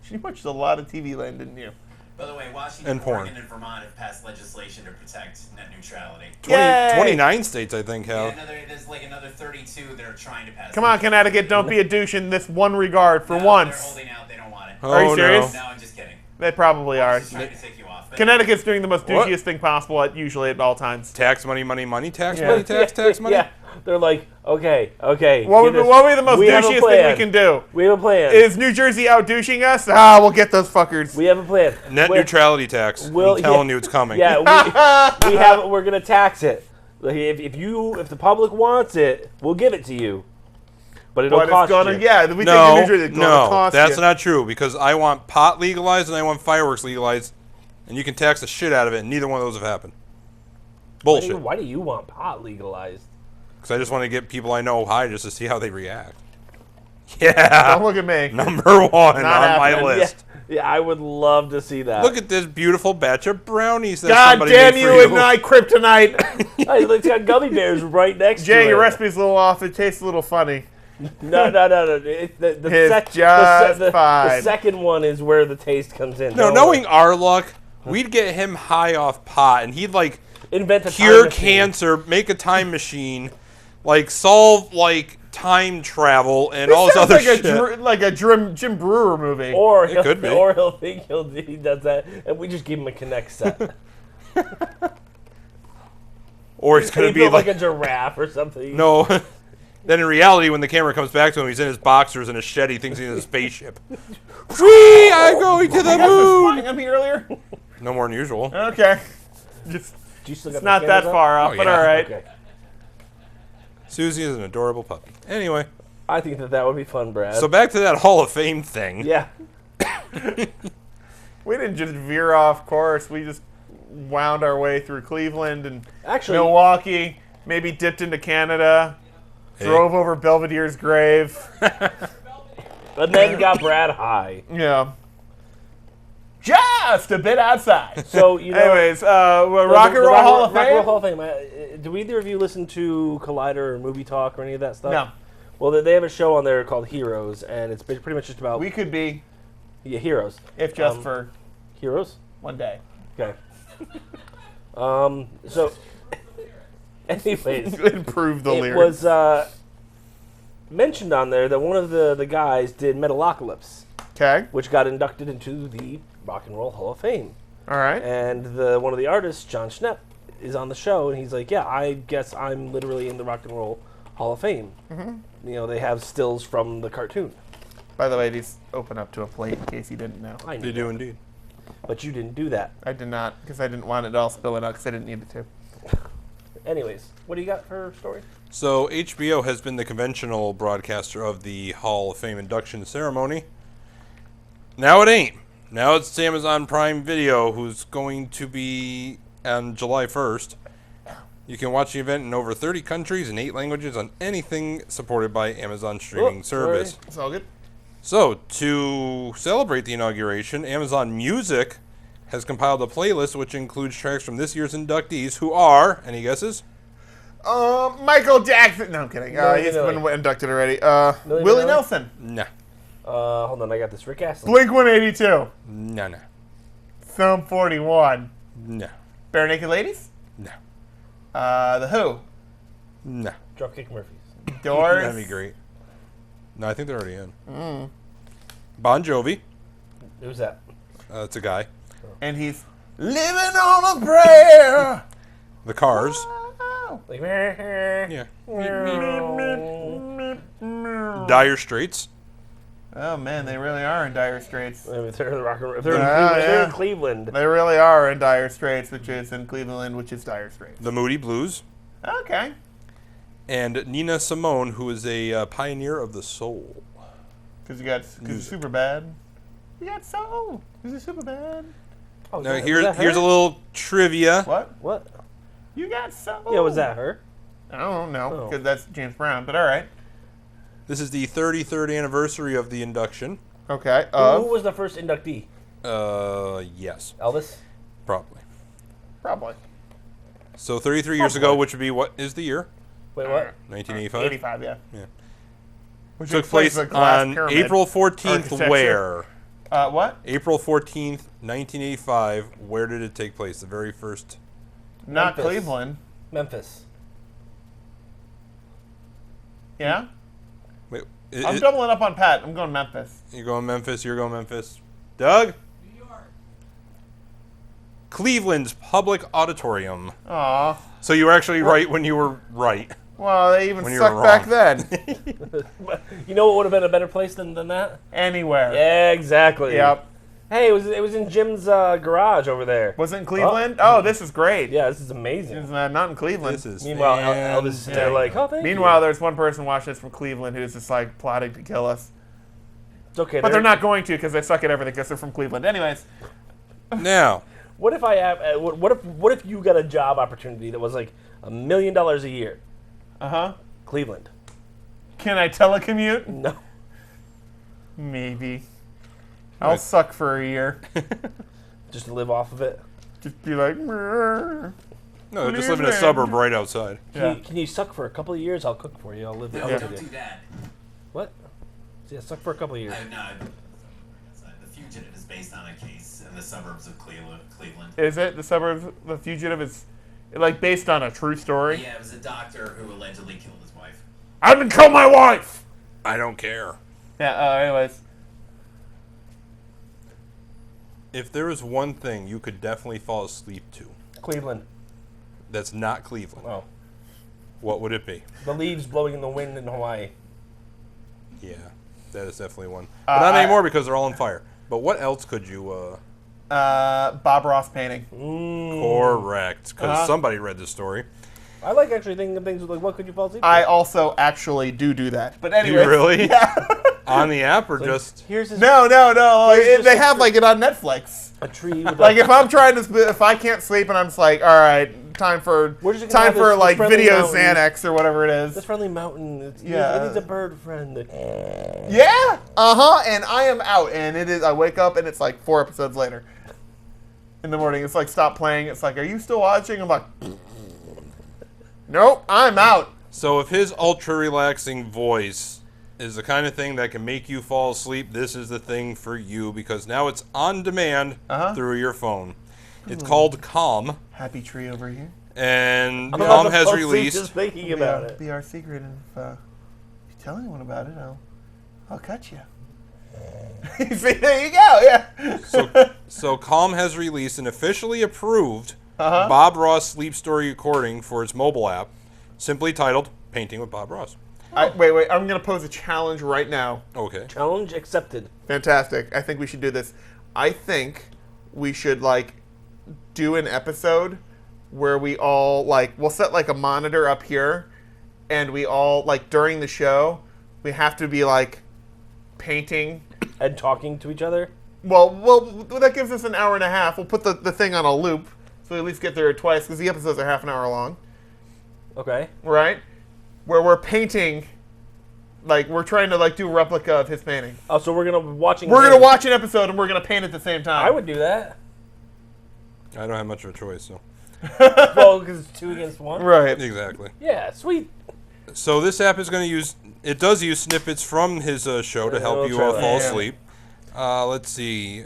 You watched a lot of TV Land, didn't you? By the way, Washington, And porn. Oregon, and Vermont have passed legislation to protect net neutrality. 29 states, I think, Yeah, have. there's like another 32 that are trying to pass. Come on, Connecticut, don't be a douche in this one regard for No, They're once. holding out. They don't want it. Are you Oh, serious? No, I'm just kidding. They probably are. I'm just trying to take you off. But Connecticut's doing the most What? douchiest thing possible usually at all times. Tax money, money, money. Tax Yeah. money, tax money. Yeah, they're like, okay. What would get be this. the most We have a douchiest thing plan. we can do? We have a plan. Is New Jersey out douching us? Ah, we'll get those fuckers. We have a plan. Net We're- neutrality tax. Will- I'm telling yeah. you, it's coming. Yeah, we're gonna tax it. Like, if the public wants it, we'll give it to you. But it'll But cost it's gonna, you. yeah, we think No, New Jersey is gonna no, cost that's you. not true, because I want pot legalized and I want fireworks legalized, and you can tax the shit out of it, and neither one of those have happened. Bullshit. Why do you want pot legalized? Because I just want to get people I know high just to see how they react. Yeah. Don't look at me. Number one on my happening. list. Yeah, I would love to see that. Look at this beautiful batch of brownies that God somebody damn made you for and I, kryptonite. Hey, it's got gummy bears right next to it. Jay, your recipe's a little off. It tastes a little funny. No. It's just fine. The second one is where the taste comes in. No, Don't knowing worry. our luck, we'd get him high off pot, and he'd like Invent a cure time machine. cancer, make a time machine, like solve like time travel and all this Sounds other like shit. like a Jim Brewer movie. Or It could be. Or he'll think he does that, and we just give him a Kinect set. Or it's gonna He be built like a giraffe or something. no. Then in reality, when the camera comes back to him, he's in his boxers and a shed. He thinks he's in a spaceship. Whee! I'm going to the You guys were moon. flying on me earlier. No more than usual. Okay, just Do you still it's got not the that cameras far up? off, Oh, but yeah. all right. Okay. Susie is an adorable puppy. Anyway, I think that would be fun, Brad. so back to that Hall of Fame thing. yeah. We didn't just veer off course. We just wound our way through Cleveland and Actually, Milwaukee. Maybe dipped into Canada. Hey. Drove over Belvedere's grave. and then got Brad high. Yeah. Just a bit outside. So you know. Anyways, Rock and the Roll Hall of Rock and Roll Fame? Hall of Fame. Do either of you listen to Collider or Movie Talk or any of that stuff? No. Well, they have a show on there called Heroes, and it's pretty much just about We could be, heroes. if just for Heroes. one day. Okay. So, anyways, Improve the it lyrics. was mentioned on there that one of the guys did Metalocalypse, Okay. which got inducted into the Rock and Roll Hall of Fame. All right. And one of the artists, John Schnepp, is on the show, and he's like, "Yeah, I guess I'm literally in the Rock and Roll Hall of Fame." Mm-hmm. You know, they have stills from the cartoon. By the way, these open up to a plate in case you didn't know. I They knew, do indeed. but you didn't do that. I did not, because I didn't want it all spilling out, because I didn't need it to. Anyways, what do you got for story? So HBO has been the conventional broadcaster of the Hall of Fame induction ceremony. Now it ain't. Now it's Amazon Prime Video, who's going to be on July 1st. You can watch the event in over 30 countries and 8 languages on anything supported by Amazon streaming Oh, service. It's all good. So, to celebrate the inauguration, Amazon Music has compiled a playlist which includes tracks from this year's inductees, who are, any guesses? Michael Jackson. No, I'm kidding. Milli He's Vanilli. been inducted already. Milli Willie Vanilli? Nelson. Nah. Hold on, I got this. Rick Astley. Blink 182. No. Sum 41. No. Bare Naked Ladies. No. The Who. No. Dropkick Murphys. Doors. That'd be great. No, I think they're already in. Bon Jovi. Who's that? It's a guy. And he's living on a prayer. The Cars. Like, Yeah. Dire Straits. Oh man, they really are in dire straits. if they're in the Rock and Roll. If they're, Yeah, in Cleveland, yeah. they're in Cleveland. They really are in dire straits, which is in Cleveland, which is dire straits. The Moody Blues. Okay. And Nina Simone, who is a pioneer of the soul. Because it's super bad. You got soul. Because it's super bad. Oh, Now was here's that here's her? a little trivia. What? What? You got soul. Yeah, was that her? I don't know, Oh. because that's James Brown. But all right. This is the 33rd anniversary of the induction. Okay. Who was the first inductee? Yes, Elvis? probably. Probably So 33 years ago, which would be what is the year? Wait, what? 1985. 85. Yeah. Yeah. Which Took explains place the glass on pyramid April 14th. architecture. Where? What? April 14th, 1985. Where did it take place? The very first. Not Memphis. Cleveland. Memphis. Yeah. Wait, I'm doubling up on Pat. I'm going Memphis. You're going Memphis. You're going Memphis. Doug? New York. Cleveland's Public Auditorium. Aw. So you were actually right when you were right. Well, they even When you were sucked back wrong. then. You know what would have been a better place than that? Anywhere. Yeah, exactly. Yep. Hey, it was in Jim's garage over there. Was it in Cleveland? Oh, this is great. Yeah, this is amazing. It's not in Cleveland. This is Meanwhile, Elvis is there like, oh, thank Meanwhile, there's one person watching this from Cleveland who's just like plotting to kill us. you. It's okay. But they're not going to because they suck at everything because they're from Cleveland. Anyways. Now, What if I have? What if you got a job opportunity that was like $1 million a year? Uh-huh. Cleveland. Can I telecommute? No. Maybe. I'll Right. suck for a year. Just to live off of it. Just be like, "Mrrr." no, just live in a Cleveland. suburb right outside. Can you suck for a couple of years? I'll cook for you. I'll live No, with don't you. do that. What? Yeah, stuck for a couple of years. No, The Fugitive is based on a case in the suburbs of Cleveland. Is it? The suburbs, The Fugitive is like based on a true story? Yeah, it was a doctor who allegedly killed his wife. I didn't kill my wife! I don't care. Yeah, anyways. If there is one thing you could definitely fall asleep to, Cleveland. that's not Cleveland, Oh. what would it be? The leaves blowing in the wind in Hawaii. Yeah, that is definitely one. But not I- anymore because they're all on fire. But what else could you... Bob Ross painting. Correct. Because somebody read this story. I like actually thinking of things like, what could you fall asleep to? I also actually do that. But Do anyway. you really? Yeah. On the app or just... Here's his No. Like, Here's they just have like it on Netflix. a tree with Like if I'm trying to, if I can't sleep and I'm just like, all right, time for We're just gonna have this like friendly video mountain. Xanax or whatever it this is. friendly mountain. It Yeah. needs a bird friend. Yeah. And I am out, and it is. I wake up and it's like 4 episodes later. In the morning, it's like stop playing. It's like, are you still watching? I'm like, nope, I'm out. So if his ultra relaxing voice is the kind of thing that can make you fall asleep, this is the thing for you because now it's on demand through your phone. It's called Calm, Happy tree over here. and I'm about Calm to has fall asleep released... just thinking about it. Be our secret, and if you tell anyone about it, I'll cut you. See, there you go. Yeah. So Calm has released an officially approved Bob Ross sleep story recording for its mobile app, simply titled Painting with Bob Ross. Wait. I'm gonna pose a challenge right now. Okay. Challenge accepted. Fantastic. I think we should do this. I think we should like do an episode where we all like we'll set like a monitor up here, and we all like during the show we have to be like painting. And talking to each other. Well, that gives us an hour and a half. We'll put the thing on a loop so we at least get there twice because the episodes are half an hour long, Okay. right? Where we're painting, like we're trying to like do a replica of his painting. Oh, so we're gonna be watching. We're him. gonna watch an episode and we're gonna paint at the same time. I would do that. I don't have much of a choice, so... Well, because it's 2 against 1. Right. Exactly. Yeah, sweet. So this app is going to use... It does use snippets from his show to help we'll you try that. fall Yeah. asleep. Let's see.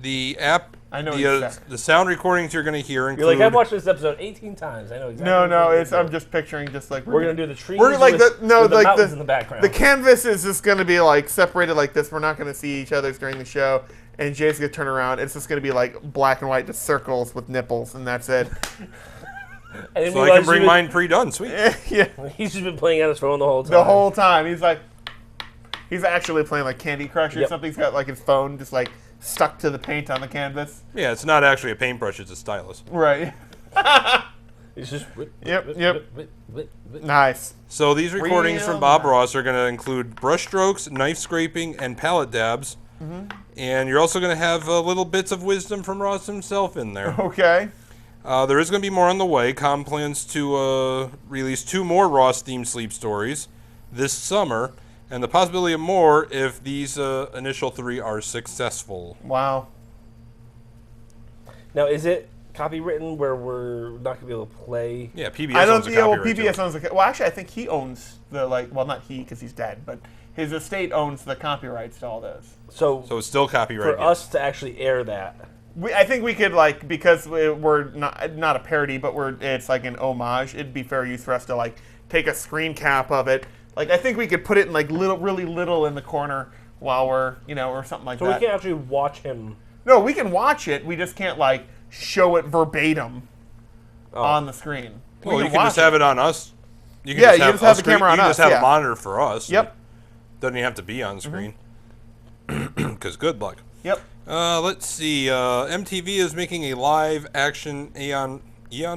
The app... I know the, exactly. the sound recordings you're going to hear You're include... like, I've watched this episode 18 times. I know exactly. No, what you're it's gonna I'm do. just picturing just like We're gonna do the trees. We're like with, the no with the like mountains in the background. the canvas is just gonna be like separated like this. We're not gonna see each other's during the show. And Jay's gonna turn around. It's just gonna be like black and white, just circles with nipples, and that's it. And then So we I can realized bring mine pre-done. Sweet. Yeah, He's just been playing on his phone the whole time. the whole time he's actually playing like Candy Crush or Yep. something. He's got like his phone just like stuck to the paint on the canvas. Yeah, it's not actually a paintbrush. It's a stylus. Right. He's just. Yep. Nice. So these recordings Real from Bob nice. Ross are going to include brush strokes, knife scraping, and palette dabs. Mm-hmm. And you're also going to have little bits of wisdom from Ross himself in there. Okay. There is going to be more on the way. Com plans to release 2 more Ross-themed sleep stories this summer, and the possibility of more if these initial 3 are successful. Wow. Now, is it copywritten where we're not gonna be able to play? Yeah, PBS I don't. owns the Yeah. Well, copyright to PBS it. owns the. Well, actually, I think he owns the like. Well, not he because he's dead, but his estate owns the copyrights to all those. So So it's still copyrighted. for us to actually air that, I think we could like because we're not a parody, but it's like an homage. It'd be fair use for us to like take a screen cap of it. Like I think we could put it in like really little in the corner while we're or something like so that. we can actually watch him. No, we can watch it. We just can't like show it verbatim Oh. on the screen. Well, you can watch just have it on us. You Yeah, you just have us the camera on You can us, just have yeah. a monitor for us. Yep. Doesn't even have to be on screen. Because good luck. Yep. Let's see. MTV is making a live action Aeon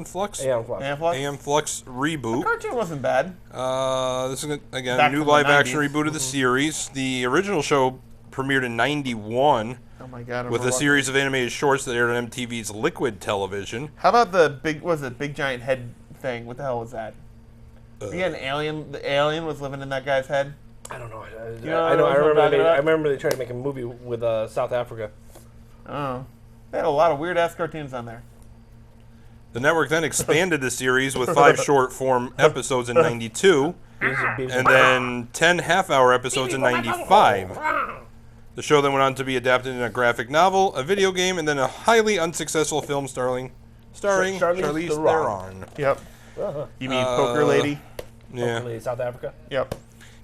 Flux? Aeon Flux. Amflux? Aeon Flux reboot. Cartoon wasn't bad. This is, again, Back a new from the live action 90s. reboot of the series. The original show premiered in '91 Oh my god. with a series of animated shorts that aired on MTV's Liquid Television. How about the big giant head thing? What the hell was that? Yeah, an alien. The alien was living in that guy's head. I don't know. know I what I'm remember. talking about? I remember they tried to make a movie with South Africa. Oh, they had a lot of weird ass cartoons on there. The network then expanded the series with 5 short-form episodes in 92, and then 10 half-hour episodes in 95. The show then went on to be adapted in a graphic novel, a video game, and then a highly unsuccessful film starring Charlize Theron. Yep. You mean Poker Lady? Yeah. Hopefully South Africa. Yep.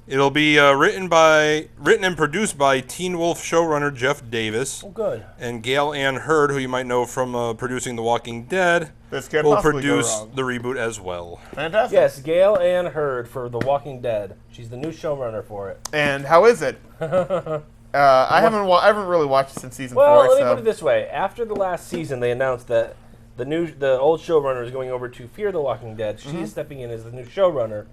It'll be written and produced by Teen Wolf showrunner Jeff Davis Oh, good. and Gail Ann Hurd, who you might know from producing The Walking Dead, This can't will possibly go produce wrong. the reboot as well. Fantastic. Yes, Gail Ann Hurd for The Walking Dead. She's the new showrunner for it. And how is it? I haven't really watched it since season 4. Well, let me so. put it this way: after the last season, they announced that the old showrunner is going over to Fear the Walking Dead. She's stepping in as the new showrunner,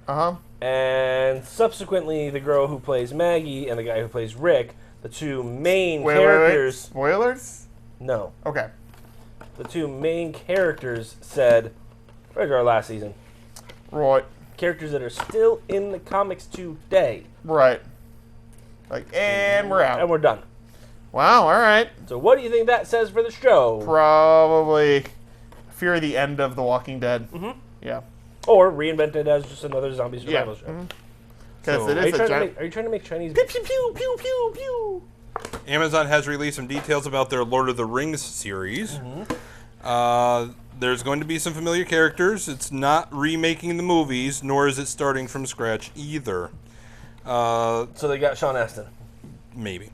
and subsequently, the girl who plays Maggie and the guy who plays Rick, the two main Wait. characters. Spoilers? No, Okay. the two main characters said, "Where's our last season?" Right. Characters that are still in the comics today, Right. Like, and we're and out. we're done. Wow, all right. So, what do you think that says for the show? Probably fear the end of The Walking Dead. Mm-hmm. Yeah. Or reinvented as just another zombie survival show? Because So- it Are is you, a trying to giant... make, are you trying to make Chinese? Pew, pew, pew, pew, pew, pew. Amazon has released some details about their Lord of the Rings series. There's going to be some familiar characters. It's not remaking the movies, nor is it starting from scratch either. So they got Sean Astin. Maybe.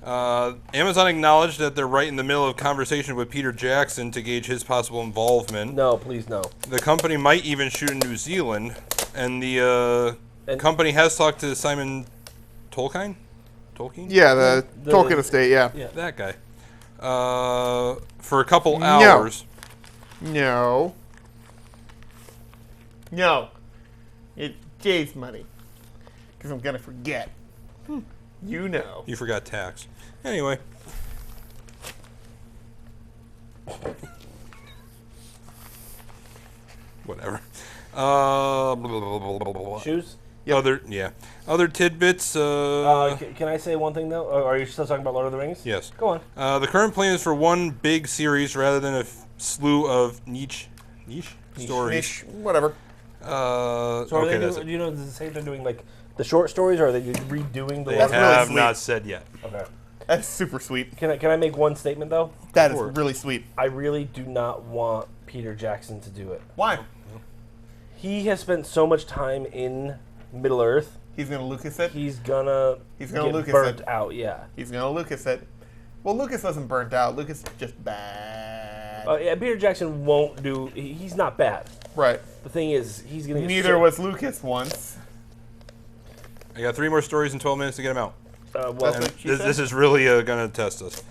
Amazon acknowledged that they're right in the middle of conversation with Peter Jackson to gauge his possible involvement. No, please no. The company might even shoot in New Zealand, and the And- company has talked to Simon Tolkien? Tolkien? Yeah, the The- Tolkien estate, yeah. That guy. For a couple hours. No. No. It's Jay's money. Because I'm going to forget. You know. You forgot tax. Anyway. Whatever. Blah, blah, blah, blah, blah. Shoes? Other tidbits. Can I say one thing, though? Or are you still talking about Lord of the Rings? Yes. Go on. The current plan is for one big series rather than a slew of niche stories. Ish, whatever. So are Okay, they that's doing, it. you know, does it say they're doing, like, the short stories, or are they redoing the They That's Lord really have sweet. not said yet. Okay. That's super sweet. Can I make one statement, though? That is Sure. really sweet. I really do not want Peter Jackson to do it. Why? He has spent so much time in Middle-earth. He's going to Lucas it? He's gonna He's gonna get Lucas burnt it. out, yeah. He's going to Lucas it. Well, Lucas wasn't burnt out. Lucas is just bad. Yeah, Peter Jackson won't do... He's not bad. Right. The thing is, he's gonna get Neither was Lucas once. I got 3 more stories in 12 minutes to get them out. Well, That's what she said. This is really going to test us.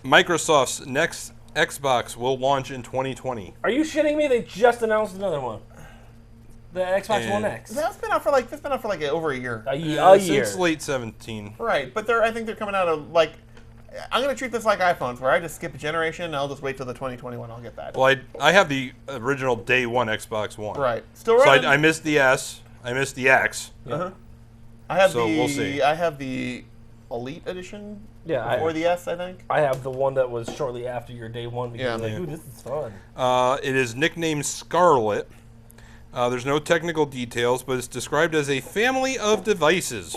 Microsoft's next Xbox will launch in 2020. are you shitting me? They just announced another one. The Xbox One And- X. That's been out for like over a year. A year. Since late 17. Right, but I think they're coming out of like. I'm gonna treat this like iPhones, where I just skip a generation and I'll just wait till the 2021. I'll get that. Well, I have the original day one Xbox One. Right, still So running. I missed the S. I missed the X. I have So the. we'll see. I have the Elite Edition. Yeah, Before the S, I think. I have the one that was shortly after your day one because Yeah. I was like, Yeah. ooh, this is fun. It is nicknamed Scarlet. There's no technical details, but it's described as a family of devices.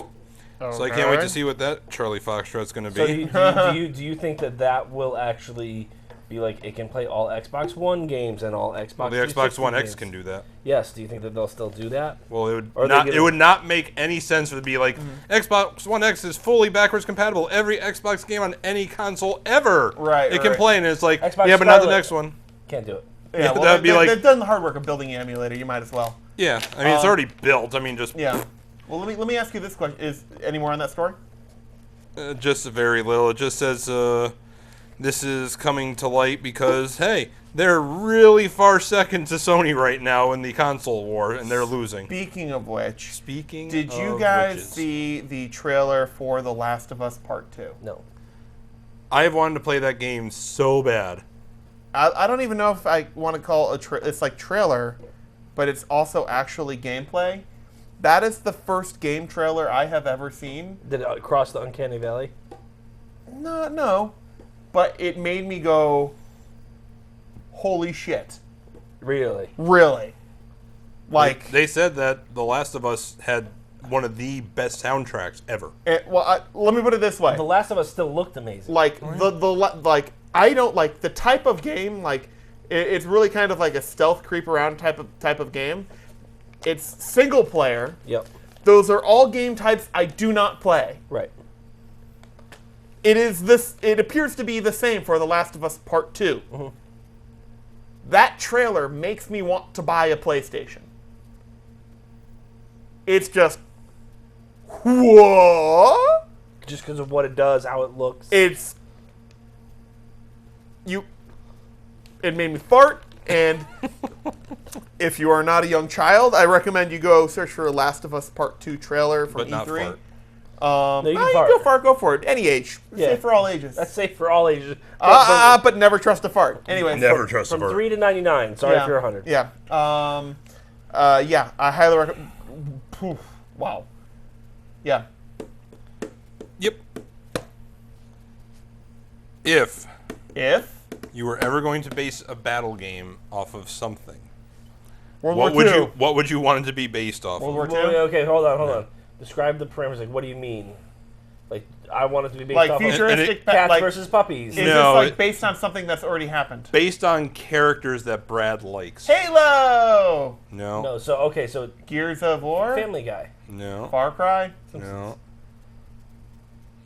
So I can't wait to see what that Charlie Foxtrot's going to So be. do you think that will actually be like it can play all Xbox One games and all Xbox? Well, the Xbox 360 One X games? can do that. Yes. Do you think that they'll still do that? Well, it would Or they not. get It a- would not make any sense for it to be like Xbox One X is fully backwards compatible. Every Xbox game on any console ever, Right, it can right. play, and it's like, Xbox yeah, but not the Scarlet. next one. Can't do it. Yeah, well, that'd be like- they've done the hard work of building an emulator. You might as well. Yeah, I mean it's already built. I mean just Yeah. Well, let me ask you this question: is any more on that story? just very little. It just says this is coming to light because hey, they're really far second to Sony right now in the console war, and they're losing. Speaking of which, Speaking, did you of guys witches. see the trailer for The Last of Us Part 2? No. I have wanted to play that game so bad. I don't even know if I want to call it it's like trailer, but it's also actually gameplay. That is the first game trailer I have ever seen. Did it cross the Uncanny Valley? No, but it made me go, holy shit. Really? Really. Like, They said that The Last of Us had one of the best soundtracks ever. let me put it this way. The Last of Us still looked amazing. Like like I don't like the type of game. Like it's really kind of like a stealth creep around type of game. It's single player. Yep. Those are all game types I do not play. Right. It appears to be the same for The Last of Us Part 2. Mm-hmm. That trailer makes me want to buy a PlayStation. It's just what? Just because of what it does, how it looks. It made me fart, and if you are not a young child, I recommend you go search for Last of Us Part 2 trailer from But not E3. fart. No, you can You fart. go fart, go for it. Any age. Yeah. Safe for all ages. That's safe for all ages. But never trust a fart. Anyway, trust From 3 to 99. Sorry if you're 100. Yeah. Yeah, I highly recommend. Wow. Yeah. Yep. If If you were ever going to base a battle game off of something, World what War would II. you want it to be based off World of? War II? Okay, hold on. Describe the parameters. Like, what do you mean? Like, I want it to be based Like off of futuristic, cats like, versus puppies. is No, this like it- based on something that's already happened? Based on characters that Brad likes. Halo, No. No, so Gears of War, Family Guy. No. Far Cry. No.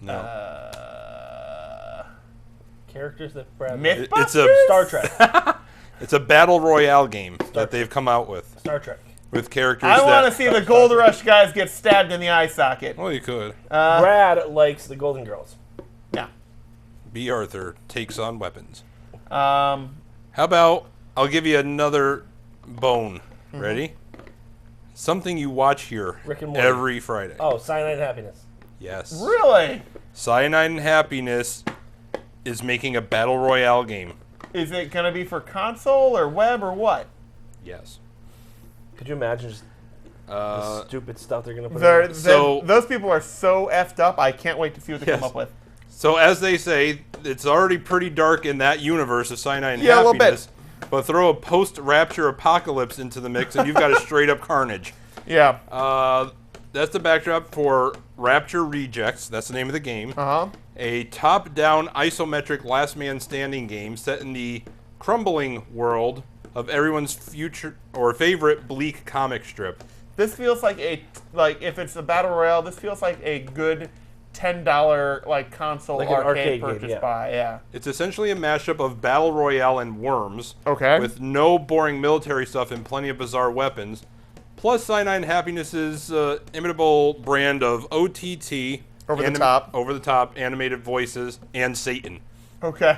No. Characters that Brad Myth- It's a Star Trek. it's a battle royale game that they've come out with Star Trek. characters I that want to see the Gold Rush guys get stabbed in the eye socket. Well, you could. Brad likes the Golden Girls. Yeah. B. Arthur takes on weapons. Um. How about I'll give you another bone. Mm-hmm. Ready? Something you watch here Rick and Morty. every Friday. Oh, Cyanide and Happiness. Yes. Really? Cyanide and Happiness is making a battle royale game. Is it gonna be for console or web or what? Yes. Could you imagine just the stupid stuff they're going to put in? Those people are so effed up. I can't wait to see what they Yes. come up with. So as they say, it's already pretty dark in that universe of Cyanide and Yeah, a little bit. Happiness. But throw a post-Rapture apocalypse into the mix, and you've got a straight-up carnage. Yeah. That's the backdrop for Rapture Rejects. That's the name of the game. Uh huh. A top-down isometric last man standing game set in the crumbling world of everyone's future or favorite bleak comic strip. This feels like if it's a battle royale, this feels like a good $10 console Like an arcade arcade game, purchase yeah. buy. Yeah. It's essentially a mashup of battle royale and Worms. Okay. With no boring military stuff and plenty of bizarre weapons. Plus Cyanide and Happiness's imitable brand of OTT. Over the top animated voices and Satan. Okay.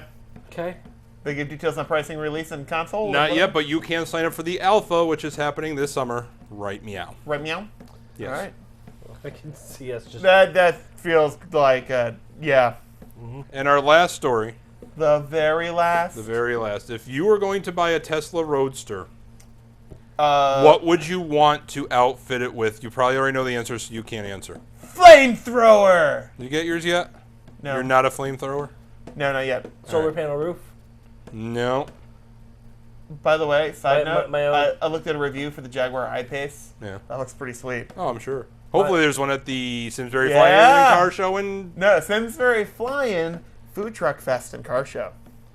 Okay. They give details on pricing, release, and console. Not yet, but you can sign up for the alpha, which is happening this summer. Right meow. Right, meow. Yes. All right. I can see us just... That feels like yeah. And our last story, The very last. the very last. If you were going to buy a Tesla Roadster, Uh, what would you want to outfit it with? You probably already know the answer, so you can't answer. Flamethrower. Did you get yours yet? No. You're not a flamethrower? No, not yet. Solar panel roof. No. By the way, side My- note, my own- I looked at a review for the Jaguar I-Pace. Yeah. That looks pretty sweet. Oh, I'm sure. Hopefully there's one at the Simsbury Yeah. Flying Car Show in... No, Simsbury Flying Food Truck Fest and Car Show.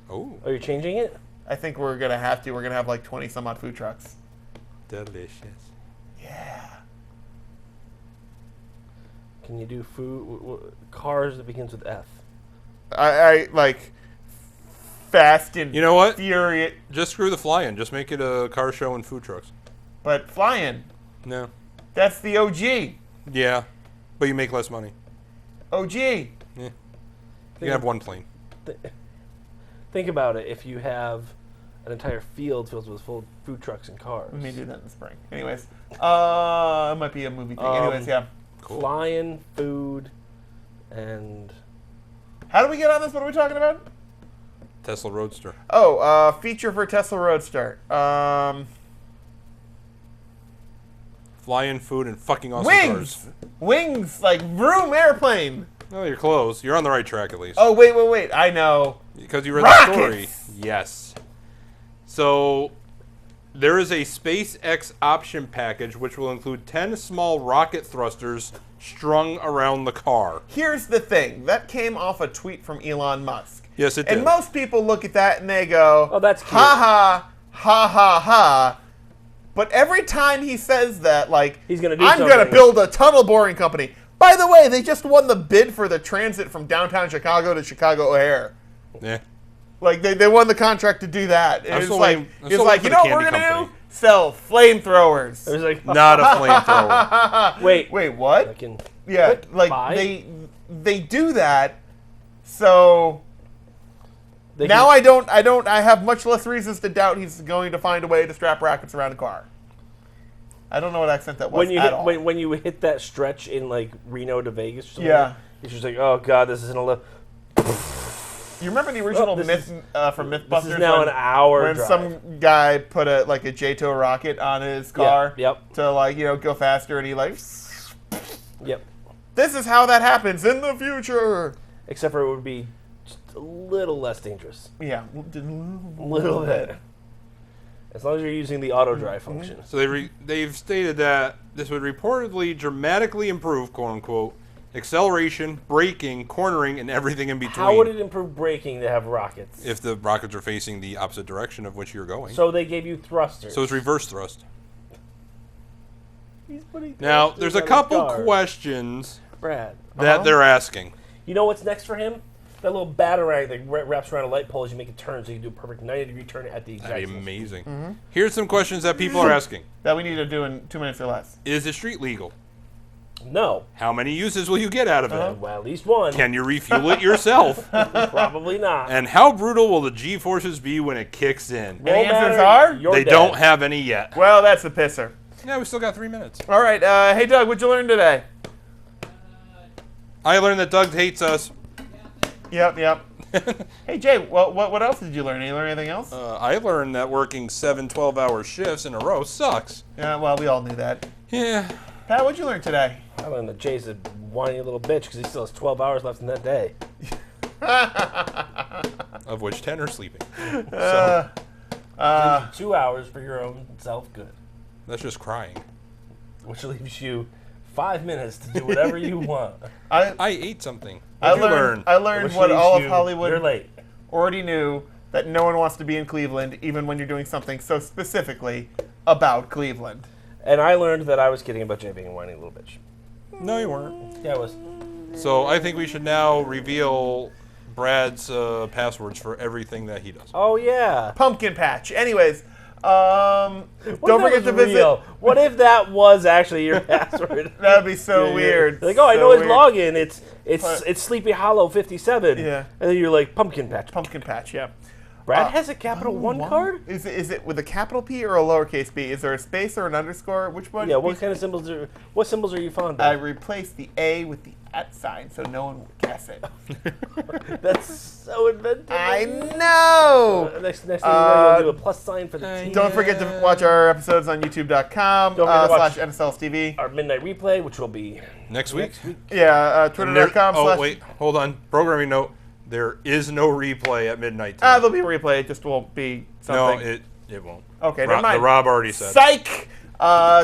Oh, Are you changing it? I think we're gonna have to. We're gonna have like 20 some odd food trucks. delicious. Yeah. Can you do food... cars that begins with F? I like Fast and You know what? Furious, Just screw the fly-in. Just make it a car show and food trucks. but Flying. No. That's the OG. Yeah, but you make less money. OG. You can have one plane. Think about it. If you have an entire field filled with full food trucks and cars. We may do that in the spring. Anyways, it might be a movie thing. Anyways, yeah. Cool. Flying, food, and... How do we get on this? What are we talking about? Tesla Roadster. Oh, feature for Tesla Roadster. Fly-in food and fucking awesome Wings! cars. Wings! Like vroom airplane! Oh, you're close. You're on the right track at least. Oh, wait. I know. Because you read the story. Rockets! Yes. So there is a SpaceX option package which will include 10 small rocket thrusters strung around the car. Here's the thing. That came off a tweet from Elon Musk. Yes, it did. And most people look at that and they go, Oh, that's cute. ha ha, ha ha ha. But every time he says that, like, He's gonna do I'm going something. to build a tunnel boring company. By the way, they just won the bid for the transit from downtown Chicago to Chicago O'Hare. Yeah. Like, they won the contract to do that. I'm It's still like, waiting- I'm it's still like, waiting you for know the what we're candy going to do? company. Sell flamethrowers. It was like, Not a flamethrower. wait, Wait, what? I can, Yeah, what? like, Buy? they do that, so... They Now can- I have much less reasons to doubt he's going to find a way to strap rockets around a car. I don't know what accent that was when you at hit, all. when you hit that stretch in like Reno to Vegas, or something, Yeah. it's just like, oh god, this isn't a lift. You remember the original this Myth is- from Mythbusters? This is now when, an hour when drive. some guy put a JTOW rocket on his car yep. to go faster, and he Yep. this is how that happens in the future. Except for it would be just a little less dangerous. Yeah, A little bit. As long as you're using the auto drive function. So they've stated that this would reportedly dramatically improve, quote unquote, acceleration, braking, cornering, and everything in between. How would it improve braking to have rockets? if the rockets are facing the opposite direction of which you're going? So they gave you thrusters. So it's reverse thrust. He's putting Now, thrusters there's a on his couple car. questions Brad. that they're asking. You know what's next for him? That little batarang that wraps around a light pole as you make a turn, so you can do a perfect 90-degree turn at the exact That'd be same amazing. Mm-hmm. Here's some questions that people are asking. that we need to do in 2 minutes or less. Is the street legal? No. How many uses will you get out of it? Well, at least one. Can you refuel it yourself? Probably not. And how brutal will the G-forces be when it kicks in? And the answers matter, are? you're They dead. don't have any yet. Well, that's a pisser. Yeah, we still got 3 minutes. All right, hey Doug, what'd you learn today? I learned that Doug hates us. Yep. Hey Jay, well, what else did you learn? Did you learn anything else? I learned that working 7 12-hour shifts in a row sucks. Yeah, well, we all knew that. Yeah. Pat, what'd you learn today? I learned that Jay's a whiny little bitch because he still has 12 hours left in that day. Of which 10 are sleeping. 2 hours for your own self-good, That's just crying. which leaves you 5 minutes to do whatever you want. I ate something. I What'd you learn? learned Which what leaves all of you- Hollywood You're late. already knew, that no one wants to be in Cleveland, even when you're doing something so specifically about Cleveland. And I learned that I was kidding about Jay being a whiny little bitch. No, you weren't. Yeah, I was. So I think we should now reveal Brad's passwords for everything that he does. Oh, yeah. Pumpkin Patch. Anyways, don't What if forget that to was visit. real? What if that was actually your password? That'd be so weird. You're like, oh, I So know his weird. login. It's But- Sleepy Hollow 57. Yeah. And then you're like, Pumpkin Patch. Pumpkin Patch, yeah. Brad has a Capital One card? Is it with a capital P or a lowercase p? Is there a space or an underscore? Which one? Yeah, what kind of symbols are you fond I of? replaced the A with the at sign so no one would guess it. That's so inventive. I know! Next thing you know, you'll do a plus sign for the T. Don't forget to watch our episodes on youtube.com Don't forget to watch- / NSLSTV. Our midnight replay, which will be Next week? next week. Yeah, And there- twitter.com oh, / wait. Hold on. Programming note. There is no replay at midnight tonight. there'll be a replay, it just won't be no, something. it won't. Okay, never mind. The Rob already said. Psych!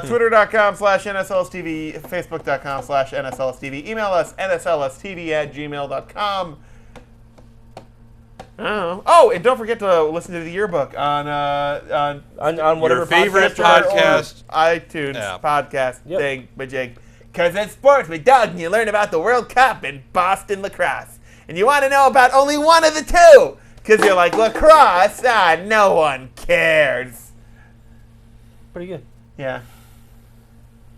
Twitter.com / NSLSTV, Facebook.com / NSLSTV. Email us, NSLSTV@gmail.com. Oh, and don't forget to listen to the yearbook on On whatever Your favorite podcast or iTunes app. podcast Yep. thing, Majig. Because it's sports with Doug, and you learn about the World Cup in Boston lacrosse. And you want to know about only one of the two. Because you're like, lacrosse? No one cares. Pretty good. Yeah.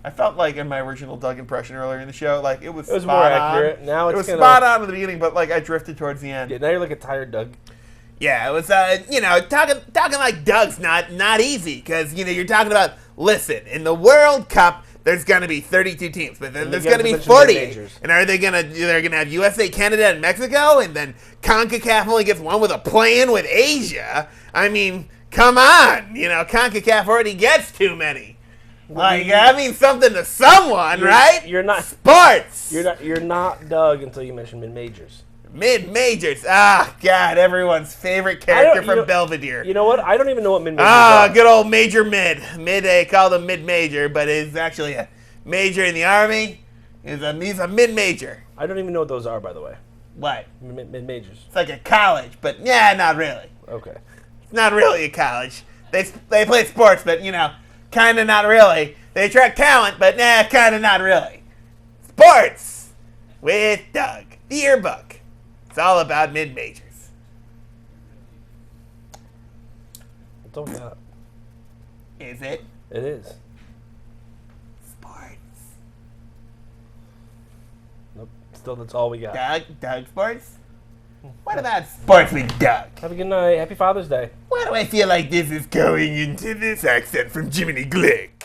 I felt like in my original Doug impression earlier in the show, like it was It was spot more on. accurate. Now it it's was kinda- spot on at the beginning, but like I drifted towards the end. Yeah, now you're like a tired Doug. Yeah, it was talking like Doug's not easy because you're talking about in the World Cup there's gonna be 32 teams, but then And there's you gonna guys be mentioned 40. majors. And are they're gonna have USA, Canada, and Mexico, and then CONCACAF only gets one with a play-in with Asia? I mean, come on, CONCACAF already gets too many. Like that means something to someone, right? You're not. Sports. You're not Doug until you mention mid majors. Mid-majors. Ah, God, everyone's favorite character from Belvedere. You know what? I don't even know what mid-majors Ah, are. good old Major Mid. They call him mid-major, but it's actually a major in the Army. He's a mid-major. I don't even know what those are, by the way. What? Mid-majors. It's like a college, but yeah, not really. Okay. It's not really a college. They play sports, but, kind of not really. They attract talent, but kind of not really. Sports with Doug, the yearbook. It's all about mid-majors. That's all we got. Is it? It is. Sports. Nope. Still, that's all we got. Doug Sports? What about sports with Doug? Have a good night. Happy Father's Day. Why do I feel like this is going into this accent from Jiminy Glick?